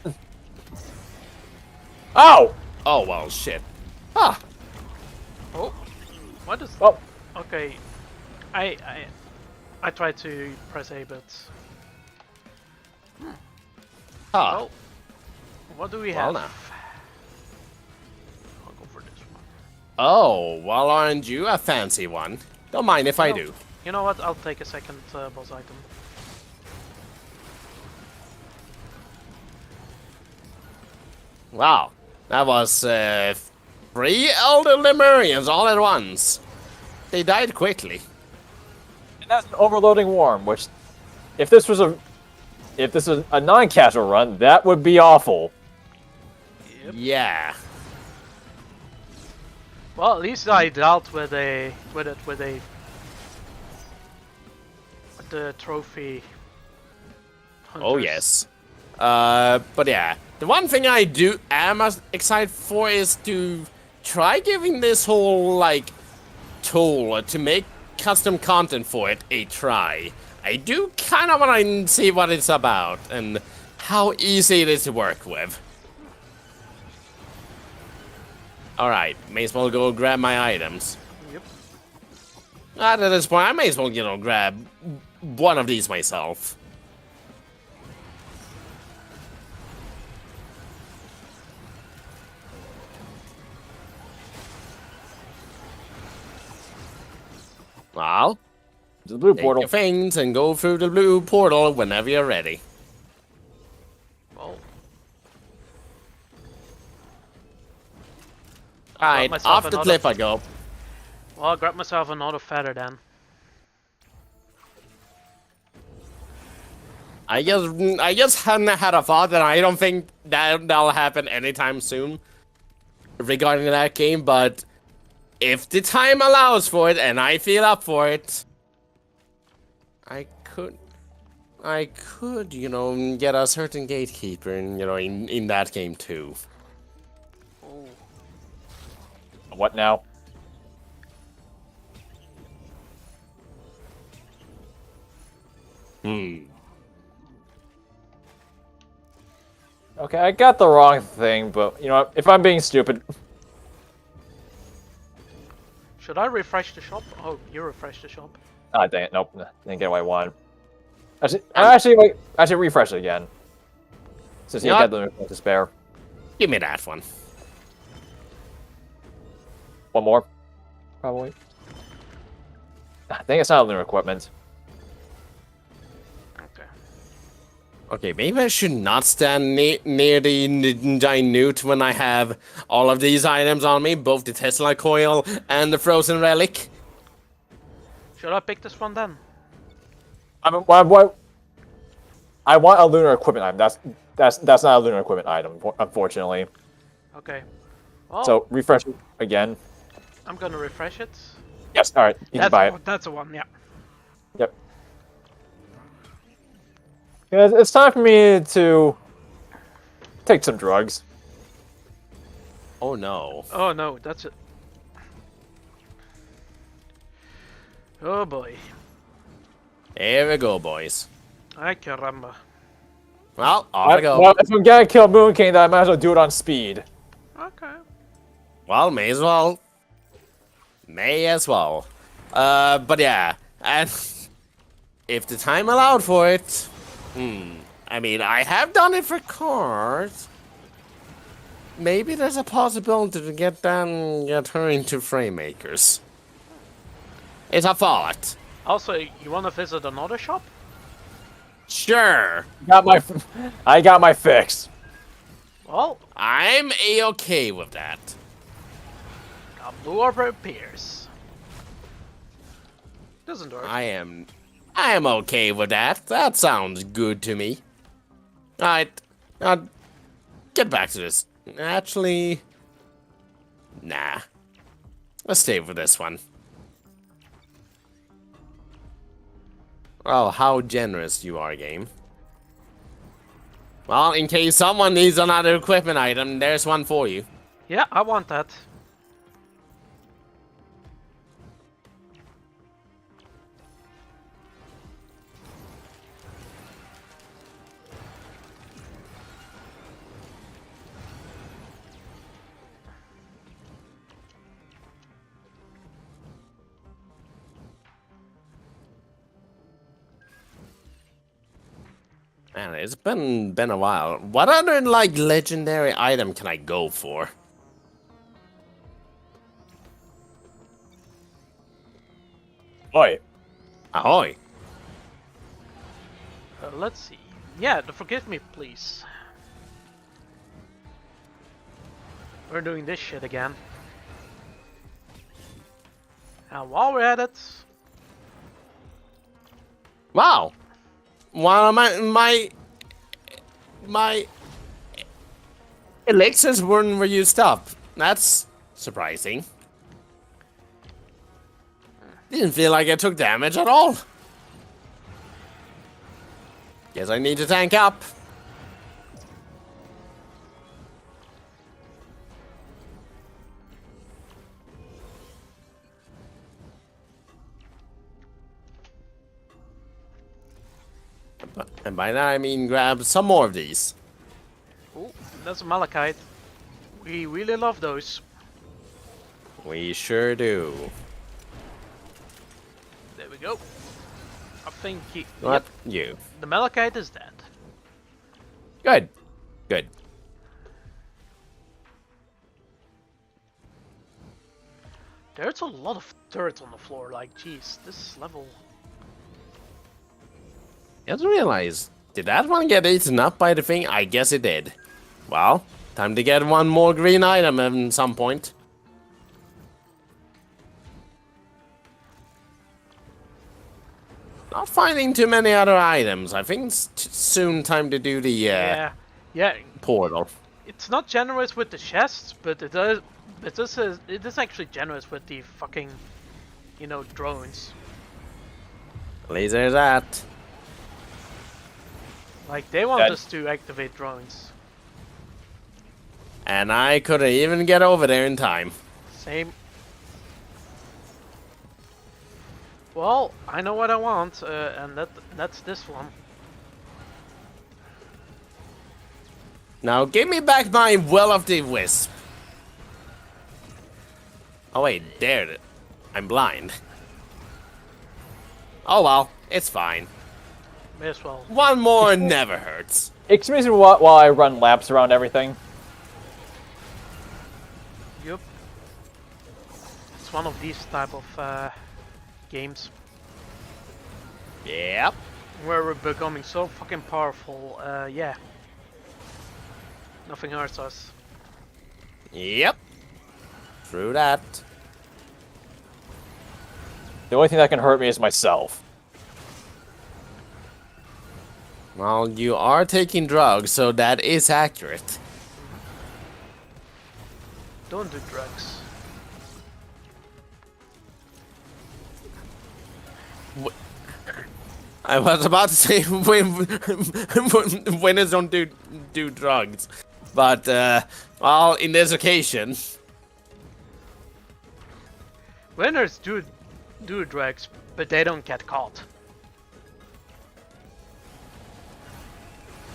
Oh! Oh, well, shit. Ah. Oh, what is? Oh, Okay, I tried to press A, but Ah. oh, what do we Well, have? now. I'll go for this one. Oh, well, aren't you a fancy one? Don't mind if I No. do. You know what? I'll take a second boss item. Wow. That was 3 Elder Lemurians all at once. They died quickly. and that's an overloading worm. Which, if this was a non-casual run, that would be awful. Yep. Yeah. Well, at least I dealt with the trophy. Oh, hunters. yes. But yeah. The one thing I am excited for is to try giving this whole, like, tool to make custom content for it a try. I do kind of want to see what it's about and how easy it is to work with. Alright, may as well go grab my items. Yep. At this point, I may as well, grab one of these myself. Well, The blue take portal. your things and go through the blue portal whenever you're ready. Well, Alright, myself off the another- cliff I go. I'll grab myself another feather then. I just hadn't had a thought that I don't think that'll happen anytime soon regarding that game, but if the time allows for it and I feel up for it, I could, get a certain gatekeeper in that game too. Oh. What now? Okay, I got the wrong thing, but you know what? If I'm being stupid, Should I refresh the shop? Oh, you refresh the shop. ah, dang it, nope, didn't get what I wanted. Actually, refresh it again. Since you Yeah. got the to spare. Give me that one. One more, probably. I think it's not lunar equipment. Okay. Okay, maybe I should not stand near the Ninja Newt when I have all of these items on me, both the Tesla coil and the frozen relic. Should I pick this one then? I mean, what? I want a lunar equipment item. That's not a lunar equipment item, unfortunately. Okay. Well, So refresh it again. I'm gonna refresh it. Yes, all right, you can buy it. That's a one, yeah. Yep. Yeah, it's time for me to take some drugs. Oh no. Oh no, that's it. Oh boy. Here we go, boys. Ay caramba. Well, off I go. Well, if I'm gonna kill Moon King, then I might as well do it on speed. Okay. Well, may as well. May as well. But yeah, and if the time allowed for it, I mean, I have done it for cars. Maybe there's a possibility to get her into frame makers. It's a thought. Also, you wanna visit another shop? Sure, I got my fix. Well, I'm a-okay with that. a blue orb appears. Doesn't work. I am okay with that. That sounds good to me. Alright, now get back to this. Actually, nah. Let's stay with this one. Oh, how generous you are, game. Well, in case someone needs another equipment item, there's one for you. Yeah, I want that. Man, it's been a while. What other like legendary item can I go for? Oi. Ahoy! Let's see. Yeah, forgive me, please. We're doing this shit again. And while we're at it, Wow! One of my elixirs were used up. That's surprising. Didn't feel like I took damage at all. Guess I need to tank up. And by that I mean grab some more of these. oh, that's a Malachite. We really love those. We sure do. There we go. I think What? yep, You. the Malachite is dead. Good. Good. There's a lot of turrets on the floor, like, jeez, this level... Just realized, did that one get eaten up by the thing? I guess it did. Well, time to get one more green item at some point. Not finding too many other items. I think it's soon time to do the yeah, portal. it's not generous with the chests, but it does... It is actually generous with the fucking, you know, drones. At least there's that. Like, they want That- us to activate drones. And I couldn't even get over there in time. Same. Well, I know what I want, and that's this one. Now give me back my Well of the Wisp. Oh wait, there. I'm blind. Oh well, it's fine. May as well. One more never hurts. Excuse me while I run laps around everything. Yup. It's one of these type of games Yep. where we're becoming so fucking powerful. Yeah. Nothing hurts us. Yep. True that. The only thing that can hurt me is myself. Well, you are taking drugs, so that is accurate. Don't do drugs. I was about to say winners don't do drugs, but well, in this occasion, Winners do drugs, but they don't get caught.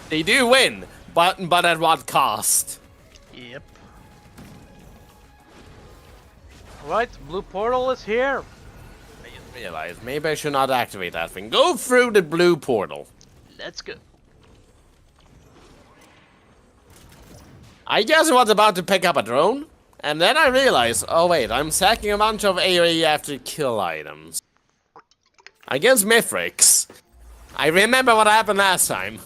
they do win, but at what cost? Yep. Alright, blue portal is here. I just realized maybe I should not activate that thing. Go through the blue portal. Let's go. I guess I was about to pick up a drone, and then I realized, oh wait, I'm sacking a bunch of AoE after kill items. Against Mithrix. I remember what happened last time.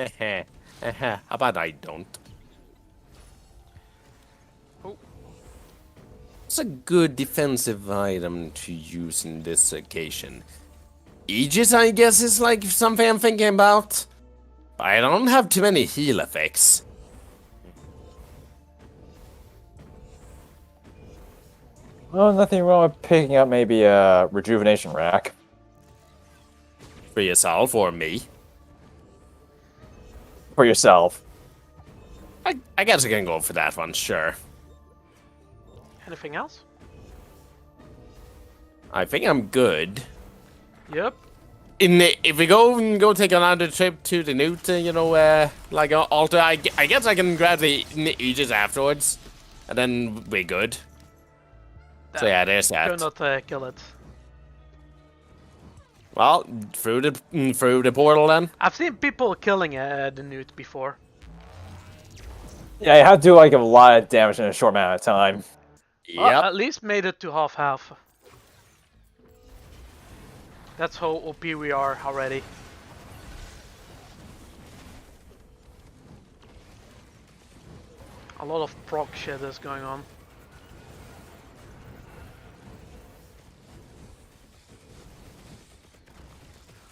Yeah. How about I don't? Oh. It's a good defensive item to use in this occasion. Aegis, I guess, is like something I'm thinking about. But I don't have too many heal effects. Well, nothing wrong with picking up maybe a rejuvenation rack. For yourself or me? For yourself. I guess I can go for that one, sure. Anything else? I think I'm good. Yep. If we go take another trip to the Newt, like altar, I guess I can grab the Aegis afterwards, and then we're good. So yeah, there's Do that. not kill it. Well, through the portal then. I've seen people killing the Newt before. Yeah, you have to do like a lot of damage in a short amount of time. Well, Yep. at least made it to half. That's how OP we are already. A lot of proc shit is going on.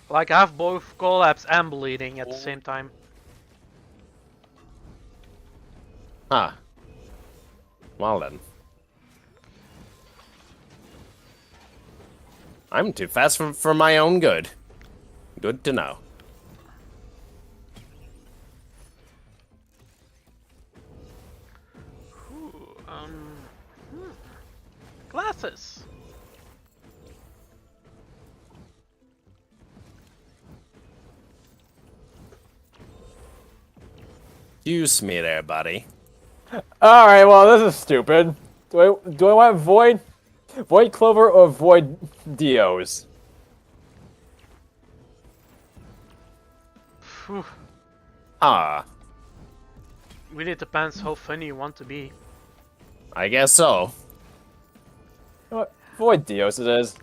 Like I have both collapse and bleeding at the same time. Huh. Well then. I'm too fast for my own good. Good to know. Ooh, Glasses. Excuse me there, buddy. Alright, well, this is stupid. Do I want Void? Void Clover or Void Dios? Phew. Ah, Really depends how funny you want to be. I guess so. You know what? Void Dios it is.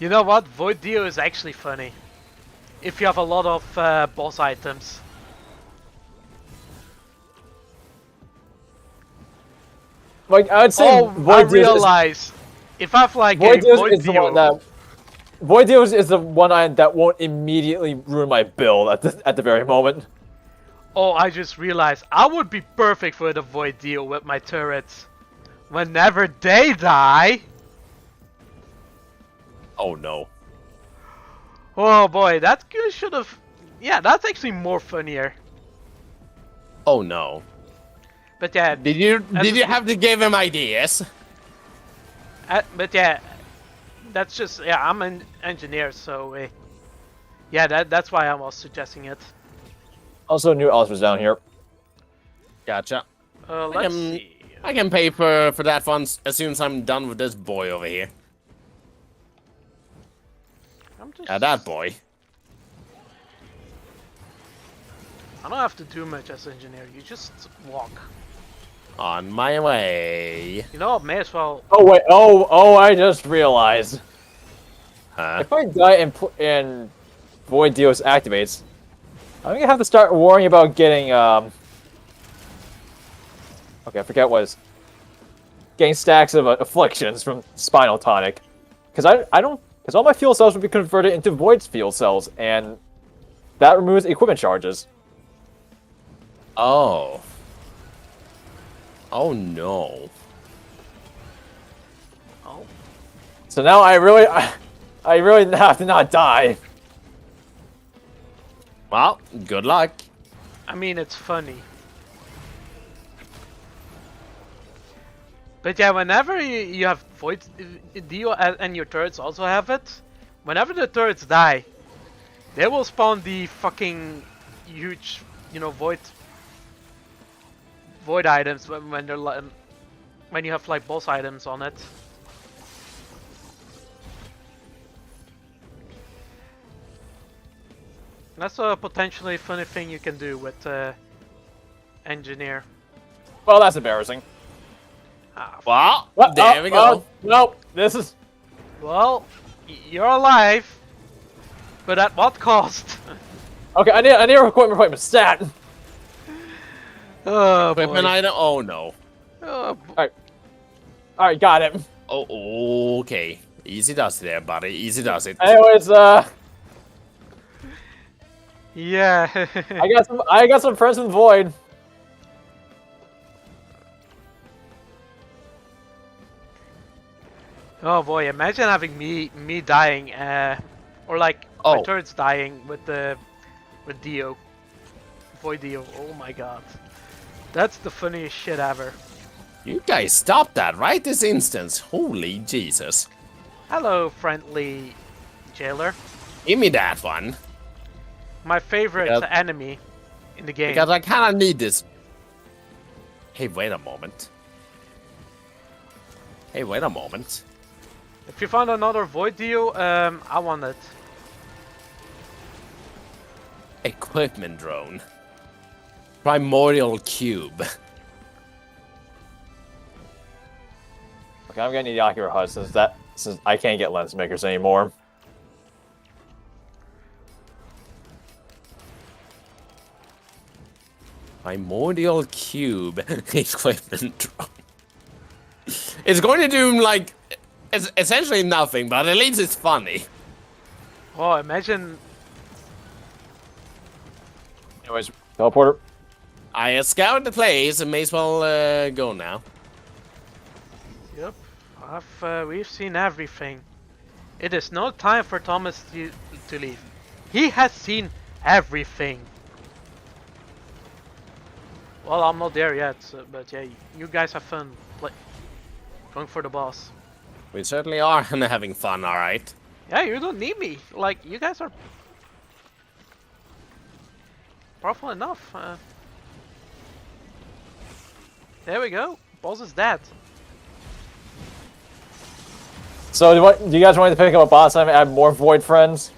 You know what? Void Dio is actually funny. If you have a lot of boss items. Like, I would say Oh, I Void Dios realize. If I have like Void a Dios Void is the one Dio. that... Void Dios is the one item that won't immediately ruin my build at the very moment. Oh, I just realized I would be perfect for the Void Dio with my turrets. Whenever they die. Oh no. Oh boy, that should have. Yeah, that's actually more funnier. Oh no. But yeah, Did you have to give him ideas? but yeah, that's just I'm an engineer, so yeah, that's why I was suggesting it. Also, new Alistair's down here. Gotcha. Let's can- see. I can pay for that once as soon as I'm done with this boy over here. I'm just. That boy. I don't have to do much as engineer. You just walk. On my way. You know, may as well. Oh wait, oh, I just realized. Huh? If I die and Void Dios activates, I'm gonna have to start worrying about getting okay, I forget what it was. Getting stacks of afflictions from Spinal Tonic, because because all my fuel cells would be converted into Void fuel cells, and that removes equipment charges. Oh. Oh no. Oh, So now I really have to not die. Well, good luck. I mean it's funny. But yeah, whenever you have Void Dio and your turrets also have it, whenever the turrets die, they will spawn the fucking huge, Void items when they're when you have like boss items on it. That's a potentially funny thing you can do with engineer. Well, that's embarrassing. Well, What? there we go. Nope. This is. Well, you're alive, but at what cost? Okay, I need a equipment stat. Oh Equipment boy. item. Oh no. Oh, Alright, got it. Oh, okay. Easy does it there, buddy. Easy does it. Anyways, yeah. I got some friends in Void. Oh boy, imagine having me dying, or like my Oh. turrets dying with Dio, Void Dio. Oh my god, that's the funniest shit ever. You guys stop that right this instant. Holy Jesus. Hello, friendly jailer. Give me that one. My favorite Because- enemy in the game. Because I kinda need this. Hey, wait a moment. Hey, wait a moment. If you find another Void Dio, I want it. Equipment drone. Primordial cube. Okay, I'm gonna need Yakira HUD since I can't get lens makers anymore. Primordial cube. Equipment drone. It's going to do, like, it's essentially nothing, but at least it's funny. Oh, imagine. Anyways, teleporter. I scoured the place and may as well go now. Yep, we've seen everything. It is no time for Thomas to leave. He has seen everything. Well, I'm not there yet, but yeah, you guys have fun going for the boss. We certainly are having fun, alright. Yeah, you don't need me. Like, you guys are powerful enough. There we go. Boss is dead. So, do you guys want me to pick up a boss and add more Void friends?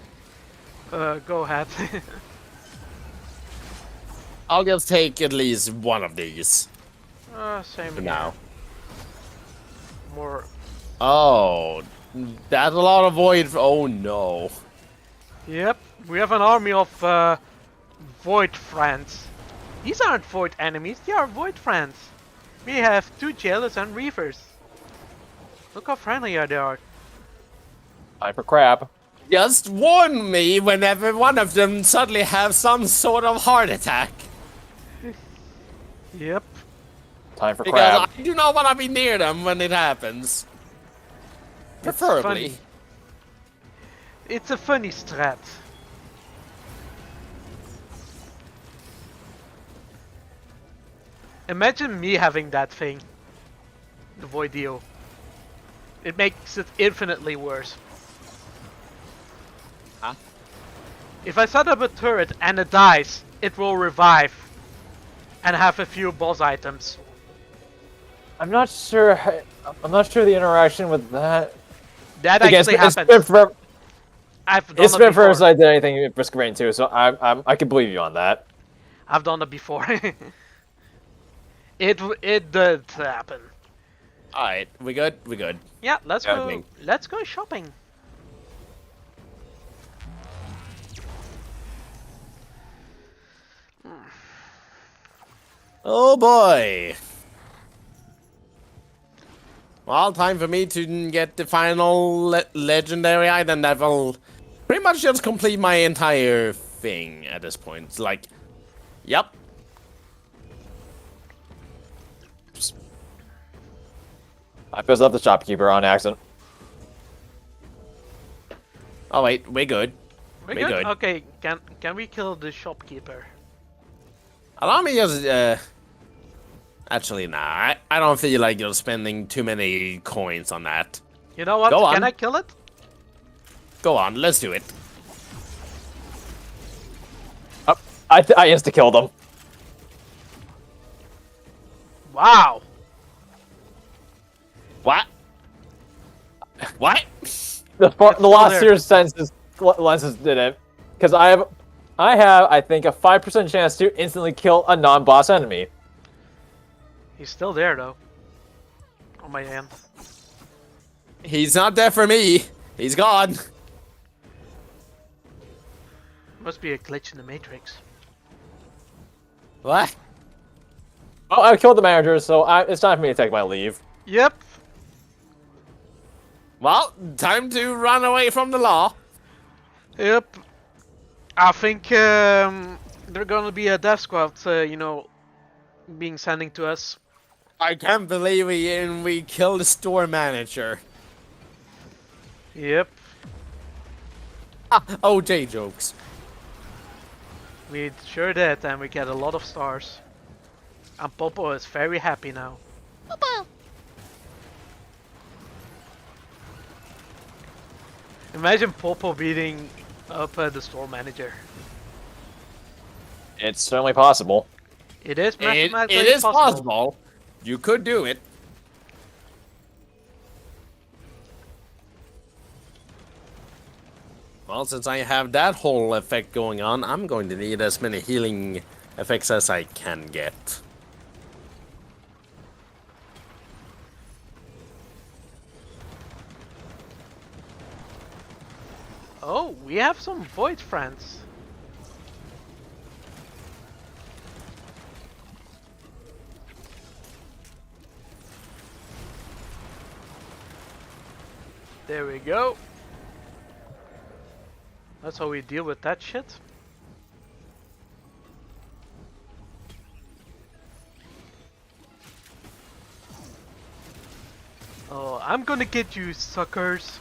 Go ahead. I'll just take at least one of these Same for here. now. More. Oh, that's a lot of void. Oh no. Yep, we have an army of Void friends. These aren't Void enemies, they are Void friends. We have 2 jailers and reavers. Look how friendly they are. Time for crab. Just warn me whenever one of them suddenly have some sort of heart attack. Yep. Time for Because crab. I do not want to be near them when it happens. Preferably. funny. It's a funny strat. Imagine me having that thing. The Void Dio. It makes it infinitely worse. Huh? If I set up a turret and it dies, it will revive. And have a few boss items. I'm not sure. I'm not sure the interaction with that. That Again, actually it's happens. been for, I've done it's it been before. first I did anything with Brisk Rain too, so I can believe you on that. I've done it before. It did happen. Alright, we good? We good. Yeah, let's Yeah, I go. think. Let's go shopping. Oh boy. Well, time for me to get the final legendary item that will pretty much just complete my entire thing at this point. It's like, yep. I pissed off the shopkeeper on accident. Oh wait, we're good. We're We're good? good. Okay, can we kill the shopkeeper? Allow me just, actually, nah. I don't feel like you're spending too many coins on that. You know what? Go on. Can I kill it? Go on, let's do it. I insta-killed him. Wow. What? What? The still last there. year's lenses did it, because I have I think a 5% chance to instantly kill a non-boss enemy. He's still there though. On my end. He's not there for me. He's gone. Must be a glitch in the matrix. What? Oh, I killed the manager, so it's time for me to take my leave. Yep. Well, time to run away from the law. Yep. I think they're gonna be a death squad, you know, being sending to us. I can't believe we killed the store manager. Yep. OJ jokes. We sure did, and we get a lot of stars. And Popo is very happy now. Popo. Imagine Popo beating up the store manager. It's certainly possible. It is It mathematically is possible. You could do it. Well, since I have that whole effect going on, I'm going to need as many healing effects as I can get. Oh, we have some Void friends. There we go. That's how we deal with that shit. Oh, I'm gonna get you, suckers.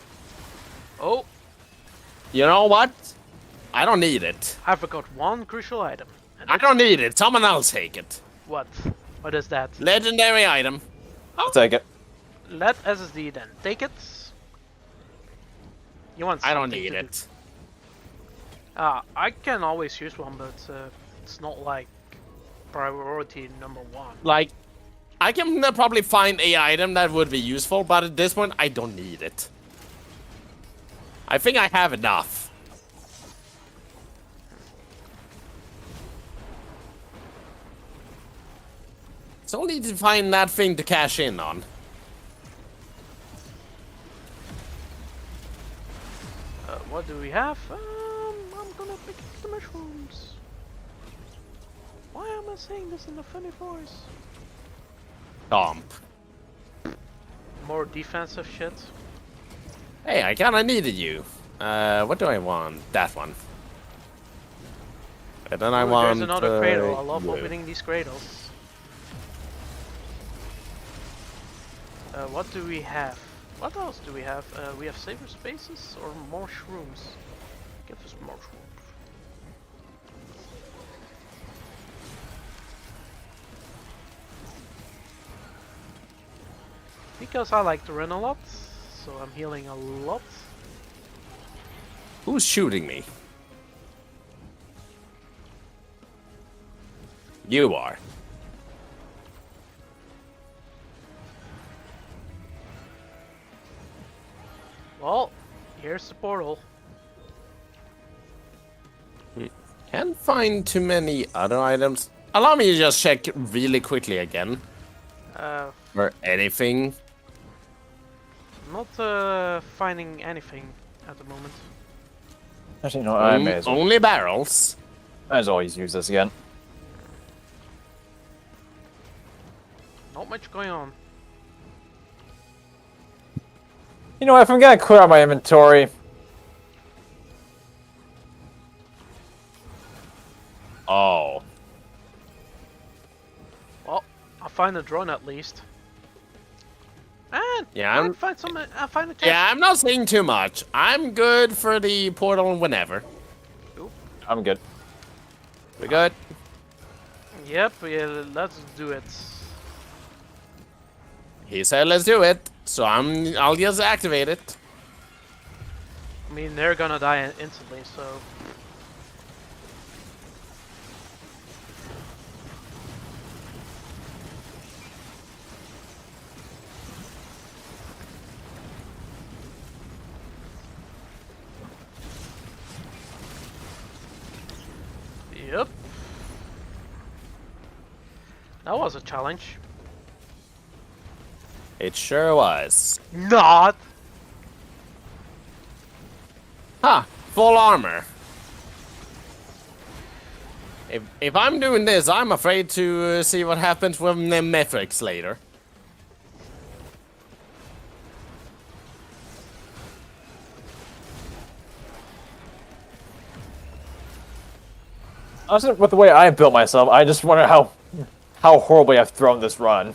Oh, You know what? I don't need it. I forgot one crucial item. And I don't need it. Someone else take it. what? What is that? Legendary item. I'll take it. Let SSD then take it. You want? I don't something need to do. it. I can always use one, but it's not like priority number one. Like, I can probably find a item that would be useful, but at this point, I don't need it. I think I have enough. So only to find that thing to cash in on. What do we have? I'm gonna pick up the mushrooms. Why am I saying this in a funny voice? Comp. More defensive shit. Hey, I kinda needed you. What do I want? That one. And then I Ooh, want. there's another cradle. I love you. opening these cradles. What do we have? What else do we have? We have saver spaces or more shrooms? Give us more shrooms. Because I like to run a lot, so I'm healing a lot. Who's shooting me? You are. Well, here's the portal. Can't find too many other items. Allow me to just check really quickly again. For anything. Not finding anything at the moment. Actually, no, I may as well. Only barrels. Might as well use this again. Not much going on. You know what, if I'm gonna clear out my inventory... Oh. Well, I'll find a drone at least. And Yeah, I'll find some. I'll find a chest. Yeah, I'm not saying too much. I'm good for the portal whenever. I'm good. We good? Yep. Yeah, let's do it. He said let's do it. So I'll just activate it. I mean, they're gonna die instantly, so. Yep. That was a challenge. It sure was. Not. Huh, full armor. If I'm doing this, I'm afraid to see what happens with the metrics later. Honestly, with the way I built myself, I just wonder how horribly I've thrown this run.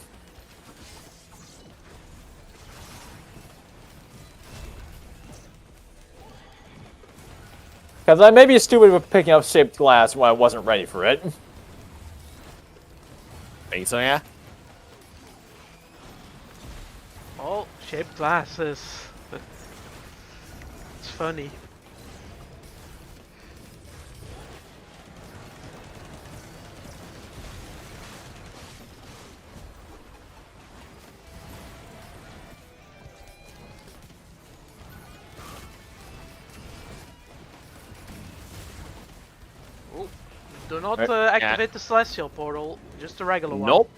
Because I may be stupid with picking up shaped glass when I wasn't ready for it. Think so, yeah? Oh, shaped glasses. It's funny. Oh, do not activate the Celestial Portal, just the regular one. Nope.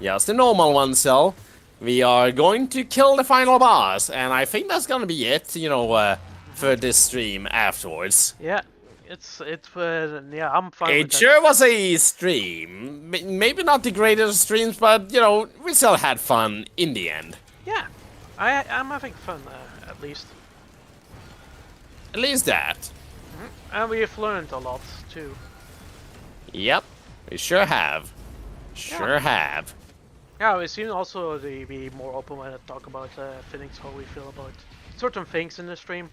Yes, the normal one, so we are going to kill the final boss, and I think that's gonna be it, you know, for this stream afterwards. Yeah, yeah, I'm fine with It that. sure was a stream. Maybe not the greatest streams, but, you know, we still had fun in the end. Yeah, I'm having fun, at least. At least that. And we've learned a lot, too. Yep, we sure have. Sure have. Yeah, we seem also to be more open when I talk about things, how we feel about certain things in the stream.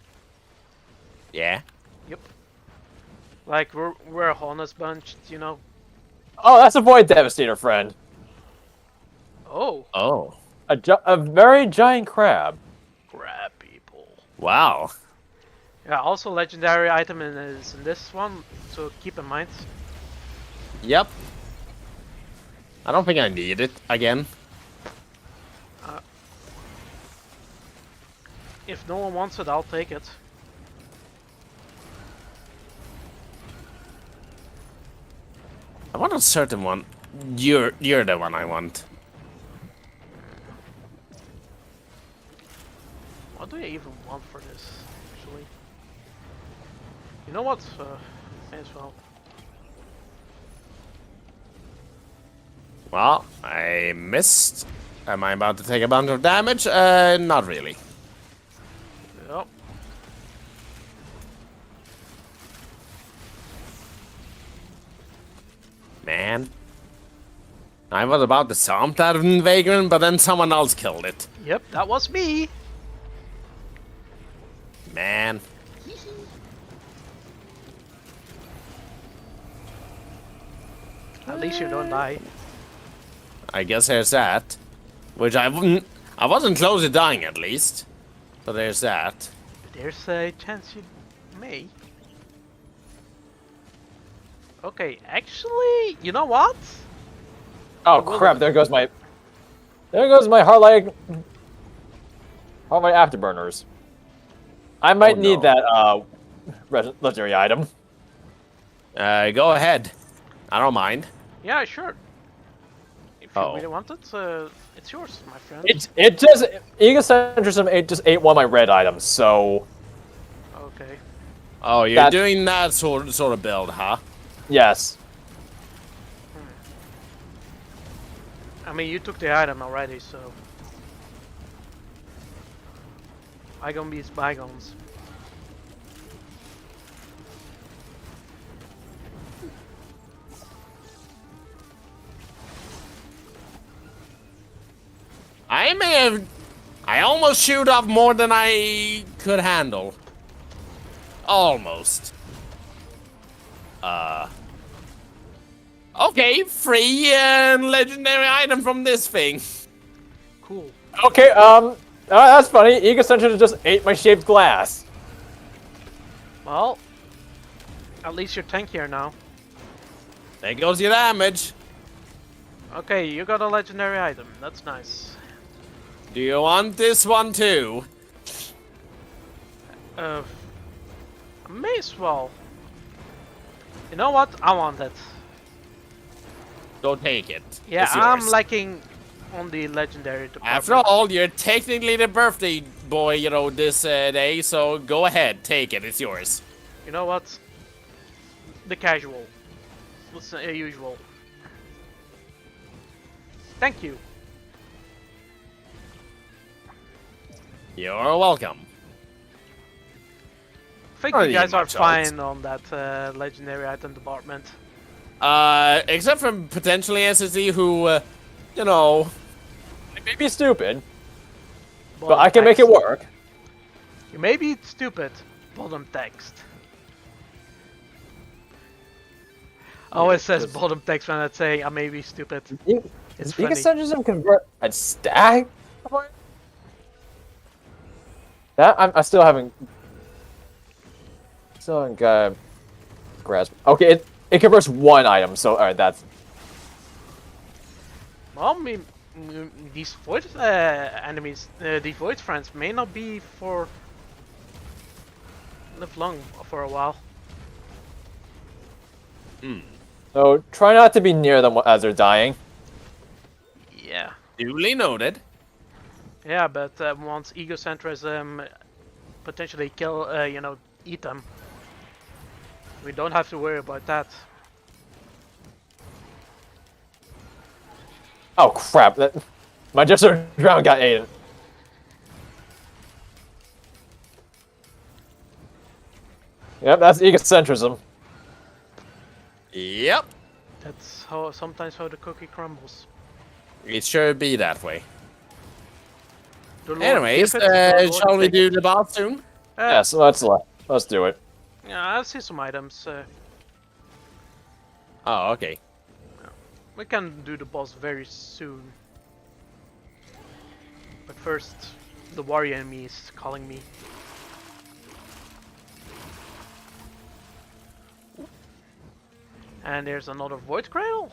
Yeah. Yep. Like, we're a honest bunch, you know? Oh, that's a Void Devastator, friend. Oh, Oh. A very giant crab. crap people. Wow. Yeah, also legendary item is in this one, so keep in mind. Yep. I don't think I need it again. If no one wants it, I'll take it. I want a certain one. You're the one I want. What do I even want for this, actually? You know what? May as well. Well, I missed. Am I about to take a bunch of damage? Not really. Yep. Man. I was about to stomp that vagrant, but then someone else killed it. Yep, that was me. Man. At least you don't die. I guess there's that. Which I wasn't close to dying at least. But there's that. There's a chance you may. Okay, actually, you know what? Oh crap! There goes my Heartlight Afterburners. I might Oh, need no. that legendary item. Go ahead. I don't mind. Yeah, sure. If you Oh. really want it, it's yours, my friend. It just Egocentrism. It just ate one of my red items. So Okay. Oh, you're That- doing that sort of build, huh? yes. I mean, you took the item already, so... Bygone beats bygones. I almost shoot off more than I could handle. Almost. Okay, free legendary item from this thing. Cool. Okay. That's funny. Egocentrism just ate my shaped glass. Well, at least you're tankier now. There goes your damage. Okay, you got a legendary item. That's nice. Do you want this one too? I may as well. You know what? I want it. Go take it. Yeah, It's I'm yours. liking on the legendary department. After all, you're technically the birthday boy, you know, this day, so go ahead, take it, it's yours. You know what? The casual. What's the usual? Thank you. You're welcome. I think Oh, you guys yeah, are much else. fine on that legendary item department. Except for potentially SSD who, you know, It may be stupid, but I can make it text. work. You may be stupid. Bottom text. Always says just- bottom text when I say I may be stupid. It's Ego funny. Centrism convert a stack? That I still haven't got a grasp. Okay, it converts one item, so alright, that's Well, these void enemies, the void friends may not be for live long for a while. so try not to be near them as they're dying. Yeah. Duly noted. Yeah, but once egocentrism potentially kill, eat them, we don't have to worry about that. Oh crap! My Jester Drown got aided. Yep, that's egocentrism. Yep. That's sometimes how the cookie crumbles. It sure be that way. The Lord Anyways, giveth, the Lord shall we taketh. do the boss soon? Yeah, so let's do it. Yeah, I see some items. Oh, okay. We can do the boss very soon. But first, the warrior enemy is calling me. And there's another void cradle.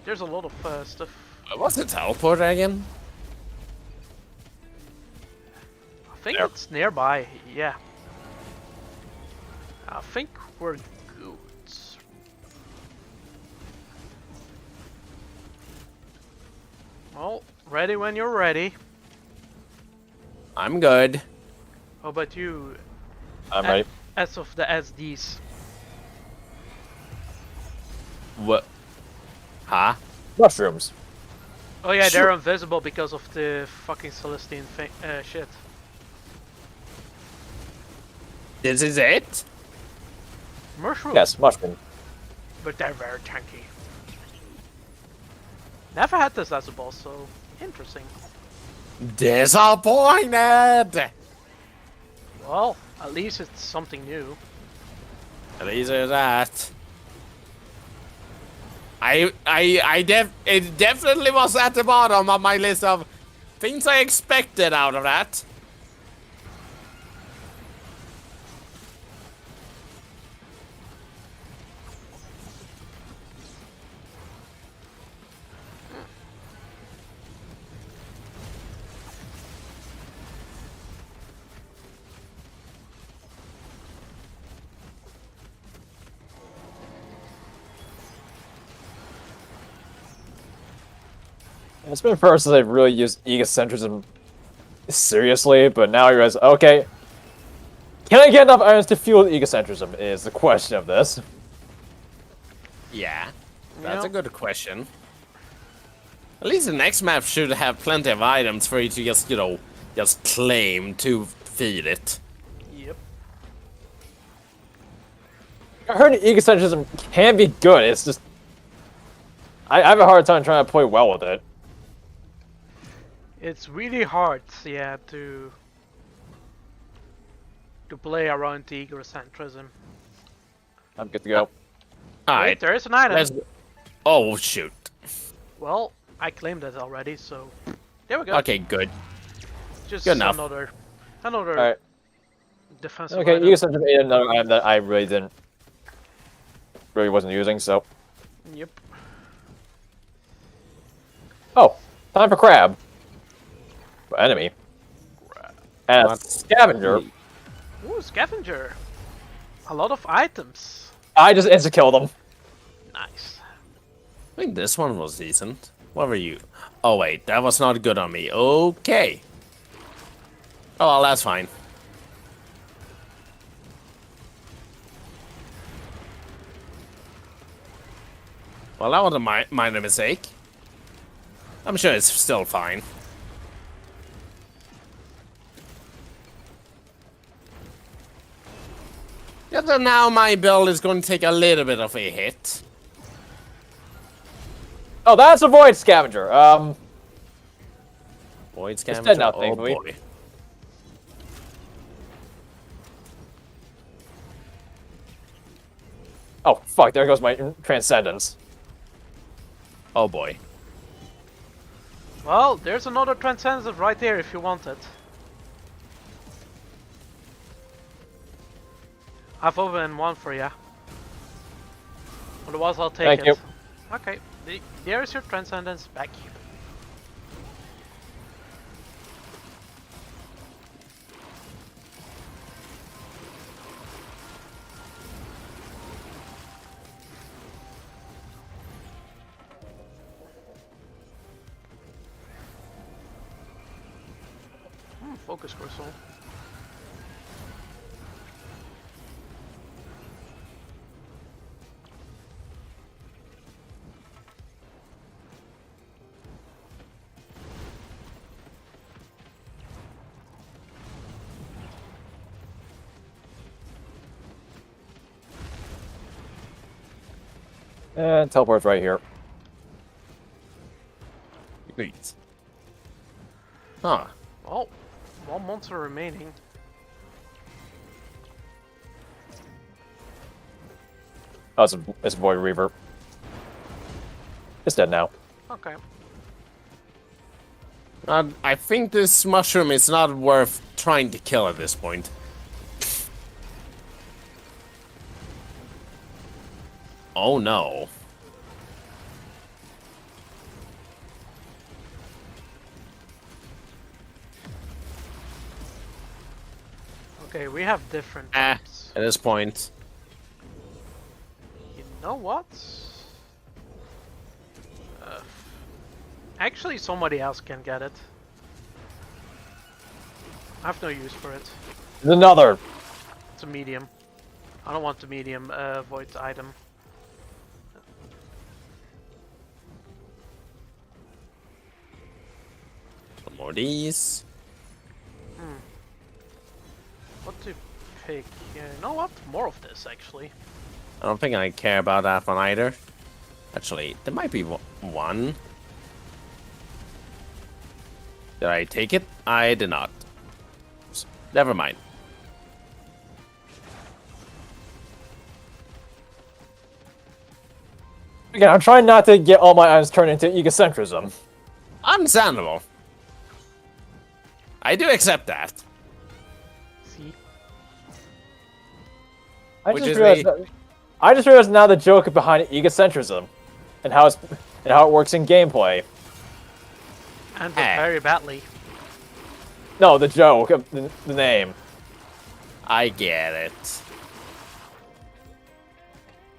There's a lot of stuff. What's the teleport again? I think There. it's nearby. Yeah. I think we're good. Well, ready when you're ready. I'm good. How about you? I'm ready. As of the SDs. What? Huh? Mushrooms. Oh yeah, Sure. they're invisible because of the fucking Celestine shit. This is it? Mushrooms. Yes, mushroom. But they're very tanky. Never had this as a boss, so interesting. Disappointed! Well, at least it's something new. At least there's that. It definitely was at the bottom of my list of things I expected out of that. It's been first since I've really used egocentrism seriously, but now I realize, okay, can I get enough items to fuel egocentrism is the question of this. Yeah, that's a Yep. good question. At least the next map should have plenty of items for you to just, just claim to feed it. Yep. I heard egocentrism can be good, it's just... I have a hard time trying to play well with it. It's really hard, yeah, to play around the egocentrism. I'm good to go. Wait, Alright, there is an item. let's... Oh, shoot. Well, I claimed it already, so there we go. Okay, good. Just good enough. another Alright. defensive Okay, item. egocentrism ate another item that I really wasn't using, so... Yep. Oh, time for crab. Enemy. And a What? scavenger. Ooh, scavenger. A lot of items. I just insta-killed them. Nice. I think this one was decent. What were you? Oh, wait, that was not good on me. Okay. Oh, well, that's fine. Well, that was a minor mistake. I'm sure it's still fine. Yeah, so now my build is going to take a little bit of a hit. Oh, that's a void scavenger. Void Scavenger. dead now, Oh thankfully. boy. Oh, fuck, there goes my Transcendence. Oh boy. Well, there's another Transcendence right there if you want it. I've opened one for you. Otherwise, I'll take Thank it. you. Okay, there's your Transcendence back. Focus crystal. And teleport's right here. Great. Huh. Well, one monster remaining. Oh, it's a Void Reaver. It's dead now. Okay. I think this mushroom is not worth trying to kill at this point. Oh no. Okay, we have different Ah, types. at this point. You know what? Actually, somebody else can get it. I have no use for it. There's another. It's a medium. I don't want the medium void item. Some more of these. What to pick? You know what? More of this, actually. I don't think I care about that one either. Actually, there might be one. Did I take it? I did not. Never mind. Again, I'm trying not to get all my items turned into egocentrism. Understandable. I do accept that. See? I Which just is realized. I just realized now the joke behind egocentrism, and how it works in gameplay. And very badly. No, the joke of the name. I get it.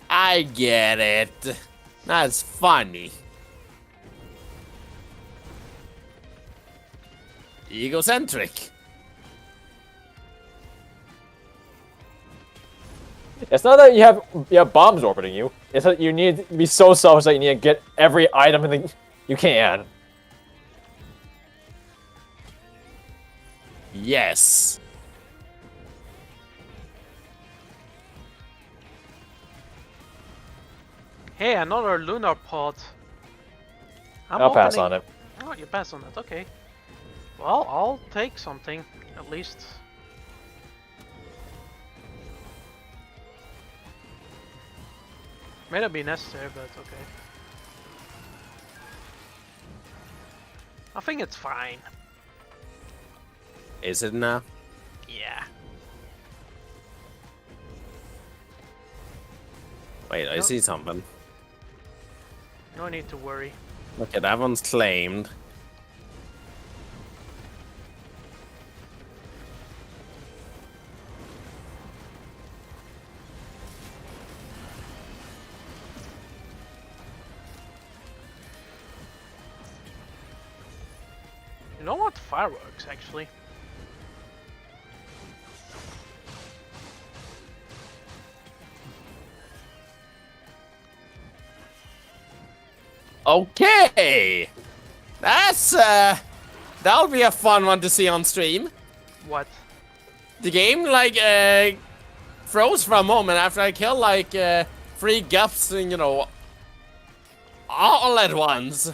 I get it. That's funny. Egocentric. It's not that you have bombs orbiting you. It's that you need to be so selfish that you need to get every item you can. Yes. Hey, another lunar pod. I'll pass on it. Oh, you pass on it, okay. Well, I'll take something, at least. May not be necessary, but okay. I think it's fine. Is it now? Yeah. Wait, I see something. No need to worry. Okay, that one's claimed. You know what? Fireworks, actually. Okay! That's, that'll be a fun one to see on stream. What? The game, like, froze for a moment after I killed, like, 3 gups and, you know, all at once.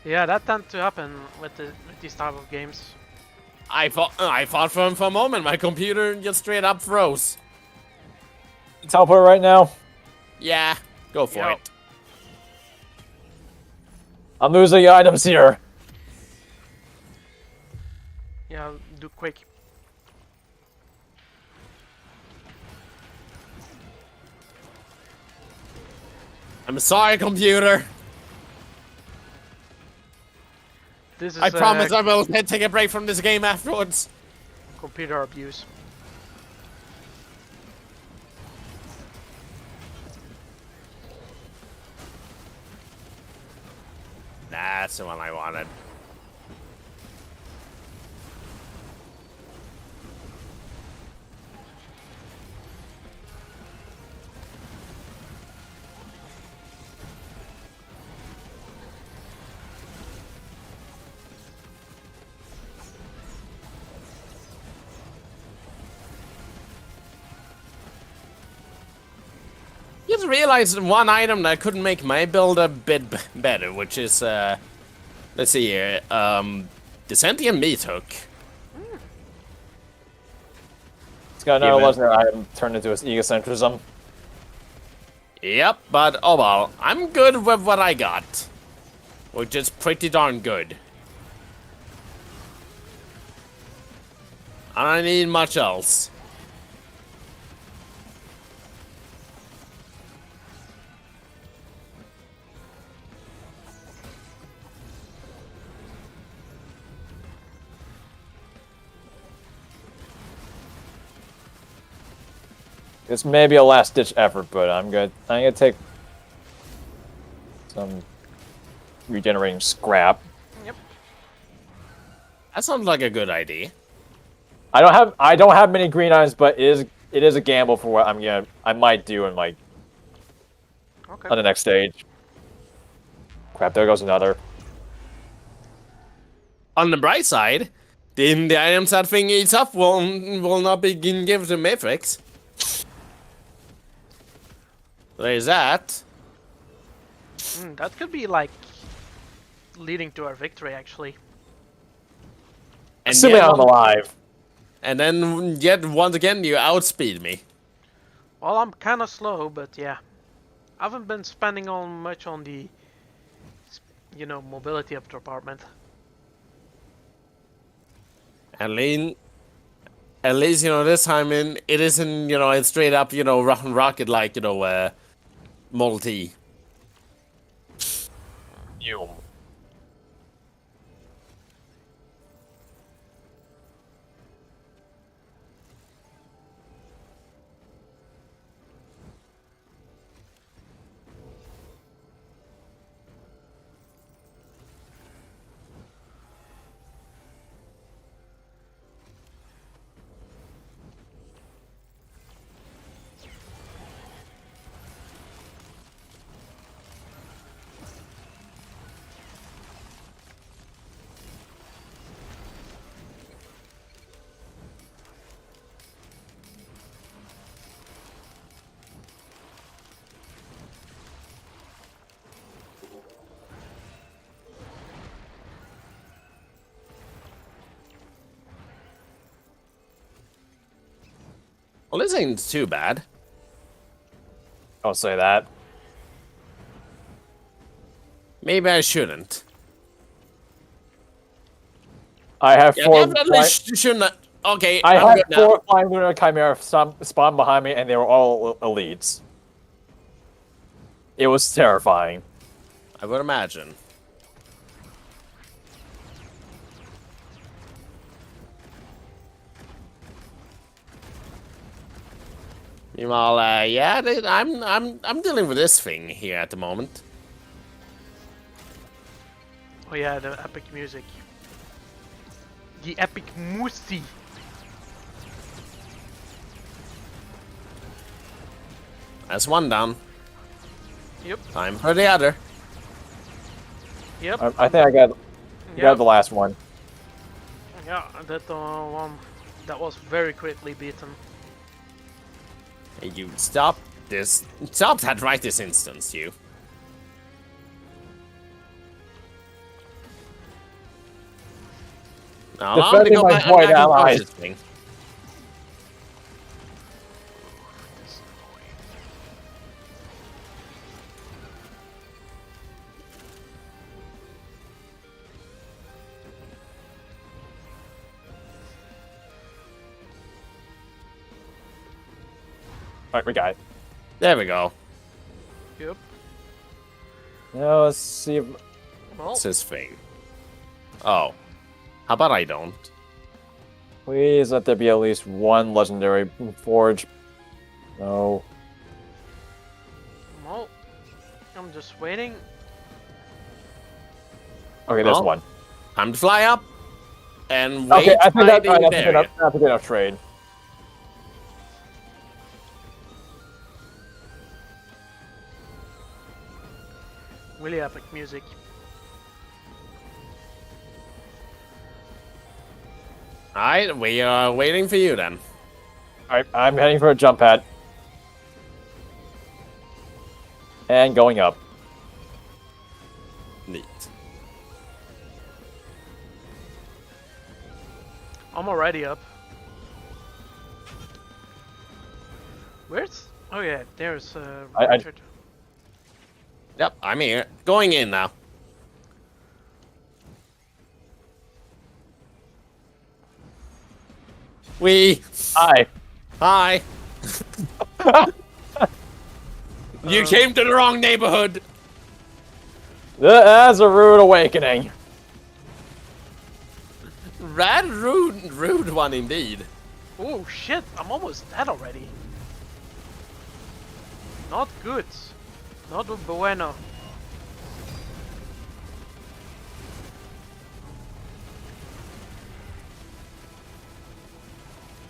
Yeah, that tends to happen with these type of games. I thought for a moment my computer just straight up froze. Teleport right now. Yeah, go for Yep. it. I'm losing items here. Yeah, do quick. I'm sorry, computer. This is I promise I will take a break from this game afterwards. computer abuse. That's the one I wanted. Just realized one item that couldn't make my build a bit better, which is let's see here, the sentient meat hook. It's got another Yeah, man. legendary item turned into its egocentrism. Yep, but oh well, I'm good with what I got, which is pretty darn good. I don't need much else. It's maybe a last-ditch effort, but I'm gonna take some regenerating scrap. Yep. That sounds like a good idea. I don't have many green items, but it is a gamble for what I might do in like Okay. on the next stage. Crap, there goes another. On the bright side, the items that thing eats up will not be given to Matrix. There's that. That could be like leading to our victory, actually. And Assuming yet, I'm alive. and then yet once again you outspeed me. Well, I'm kind of slow, but yeah, I haven't been spending on much on the, mobility of the apartment. And at least this time it isn't it's straight up rocket like Model T. You. Well, this ain't too bad. Don't say that. Maybe I shouldn't. I have Yeah, four. definitely shouldn't. Okay, I I'm had good now. 4 flying lunar chimera spawn behind me, and they were all elites. It was terrifying. I would imagine. Meanwhile, yeah, I'm dealing with this thing here at the moment. Oh yeah, the epic music. The epic musi. That's one down. Yep. Time for the other. Yep. I think I got the last one. Yeah, that one that was very quickly beaten. Hey, you stop this. Stop that right this instance, you. Now, allow me to Defending go my back void and allies. this thing. Alright, we got it. There we go. Yep. Now let's see if... Well, It's his thing. Oh. How about I don't? Please let there be at least one legendary forge. No. well, I'm just waiting. Okay, there's Oh. one. Time to fly up and wait. Okay, I think right that's in a there. good enough trade. Really epic music. Alright, we are waiting for you then. Alright, I'm heading for a jump pad. And going up. Neat. I'm already up. Where's? Oh yeah, there's I- Richard. Yep, I'm here. Going in now. Hi. Hi. You came to the wrong neighborhood. That's a rude awakening. Rude one indeed. Oh shit! I'm almost dead already. Not good. Not bueno.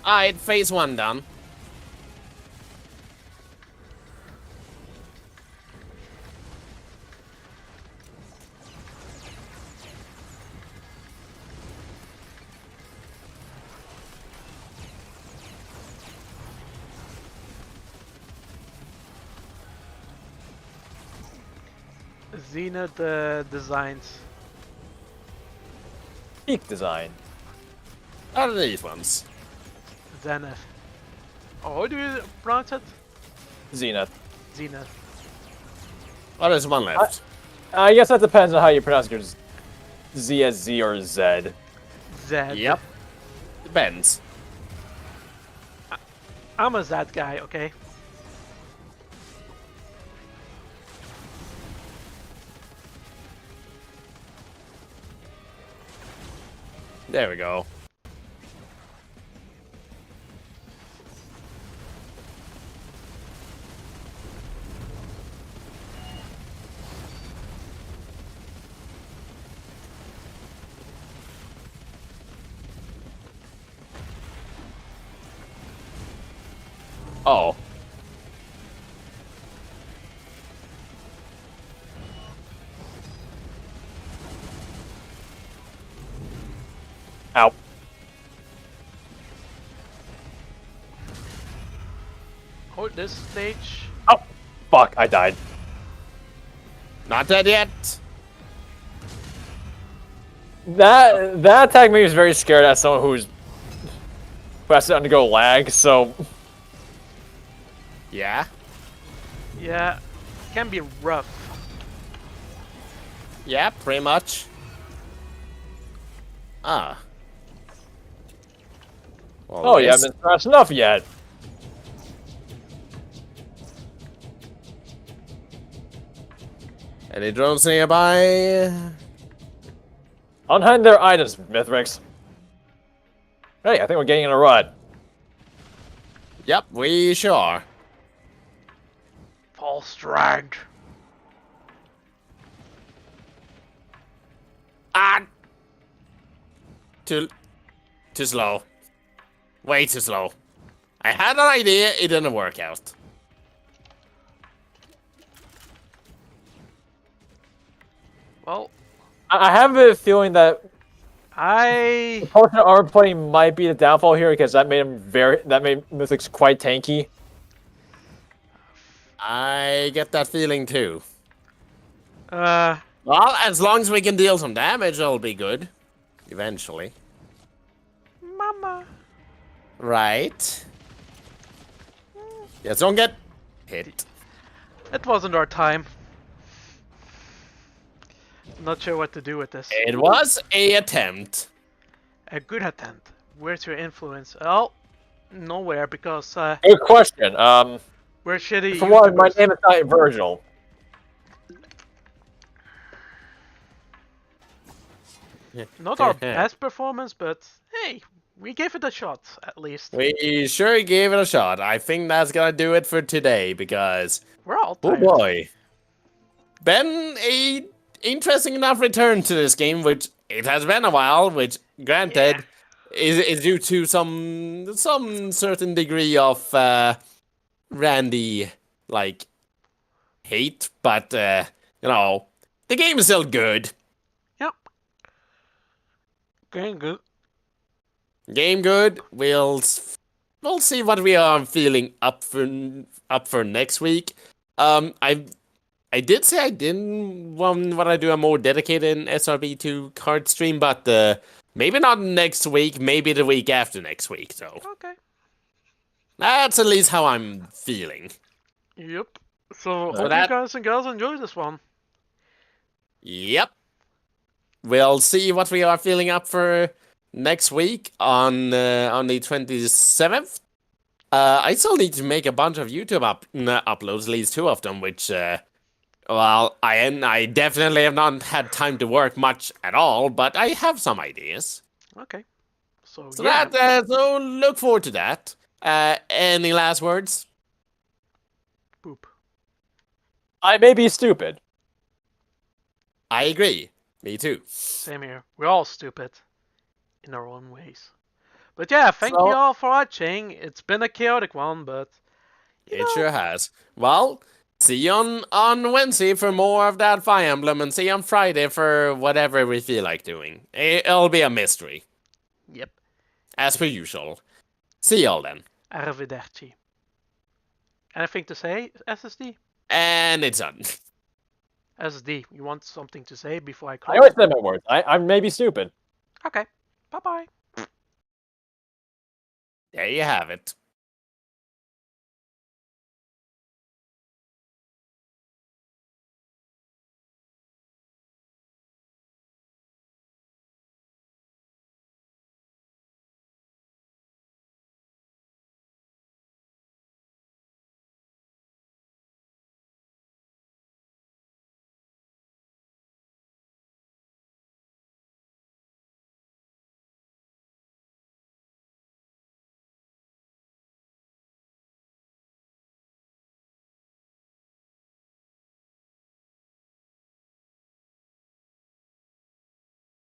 Alright, phase 1 done. Zenith designs. Peak design. What are these ones? Zenith. Oh, how do you pronounce it? Zenith. Zenith. Oh, there's one left. I guess that depends on how you pronounce your Z as Z or Z. Zed. Yep. Depends. I'm a Zed guy, okay? There we go. Oh. Ow. Oh, this stage. Oh, fuck, I died. Not dead yet. That attack made me very scared as someone who has to undergo lag, so... Yeah. Yeah, can be rough. Yeah, pretty much. Ah. Well, Oh, you yes. haven't been thrashed enough yet. Any drones nearby? Unhide their items, Mithrix. Hey, I think we're getting in a rut. Yep, we sure are. False drag. Ah! Too slow. Way too slow. I had an idea, it didn't work out. Well, I have a feeling that I Potion armor plating might be the downfall here because that made Mythix quite tanky. I get that feeling too. uh Well, as long as we can deal some damage, it'll be good. Eventually. mama. Right. Yes, don't get hit. It wasn't our time. Not sure what to do with this. It was a attempt. A good attempt. Where's your influence? Oh, nowhere because Good question. We're shitty. For one, my YouTubers. name is not Virgil. Not our best performance, but hey, we gave it a shot at least. We sure gave it a shot. I think that's gonna do it for today because, We're all oh tired. boy, been a interesting enough return to this game, which it has been a while. Which, granted, is due to some certain degree of Randy like hate, but you know, the game is still good. Yep. Going good. Game good. We'll see what we are feeling up for next week. I did say I didn't want to do a more dedicated SRB2 card stream, but maybe not next week. Maybe the week after next week. So Okay. that's at least how I'm feeling. Yep. So So hope that- you guys and girls enjoy this one. Yep. We'll see what we are feeling up for next week on the 27th. I still need to make a bunch of YouTube uploads, at least 2 of them, which, well, I definitely have not had time to work much at all, but I have some ideas. Okay. So So yeah. so look forward to that. Any last words? Boop. I may be stupid. I agree. Me too. Same here. We're all stupid. In our own ways. But yeah, thank So- you all for watching. It's been a chaotic one, but It sure has. Well, see you on Wednesday for more of that Fire Emblem, and see you on Friday for whatever we feel like doing. It'll be a mystery, yep. as per usual. See y'all then. Arrivederci. Anything to say, SSD? And it's done. SSD, you want something to say before I I close? always say my words. I may be stupid. Okay. Bye bye. There you have it.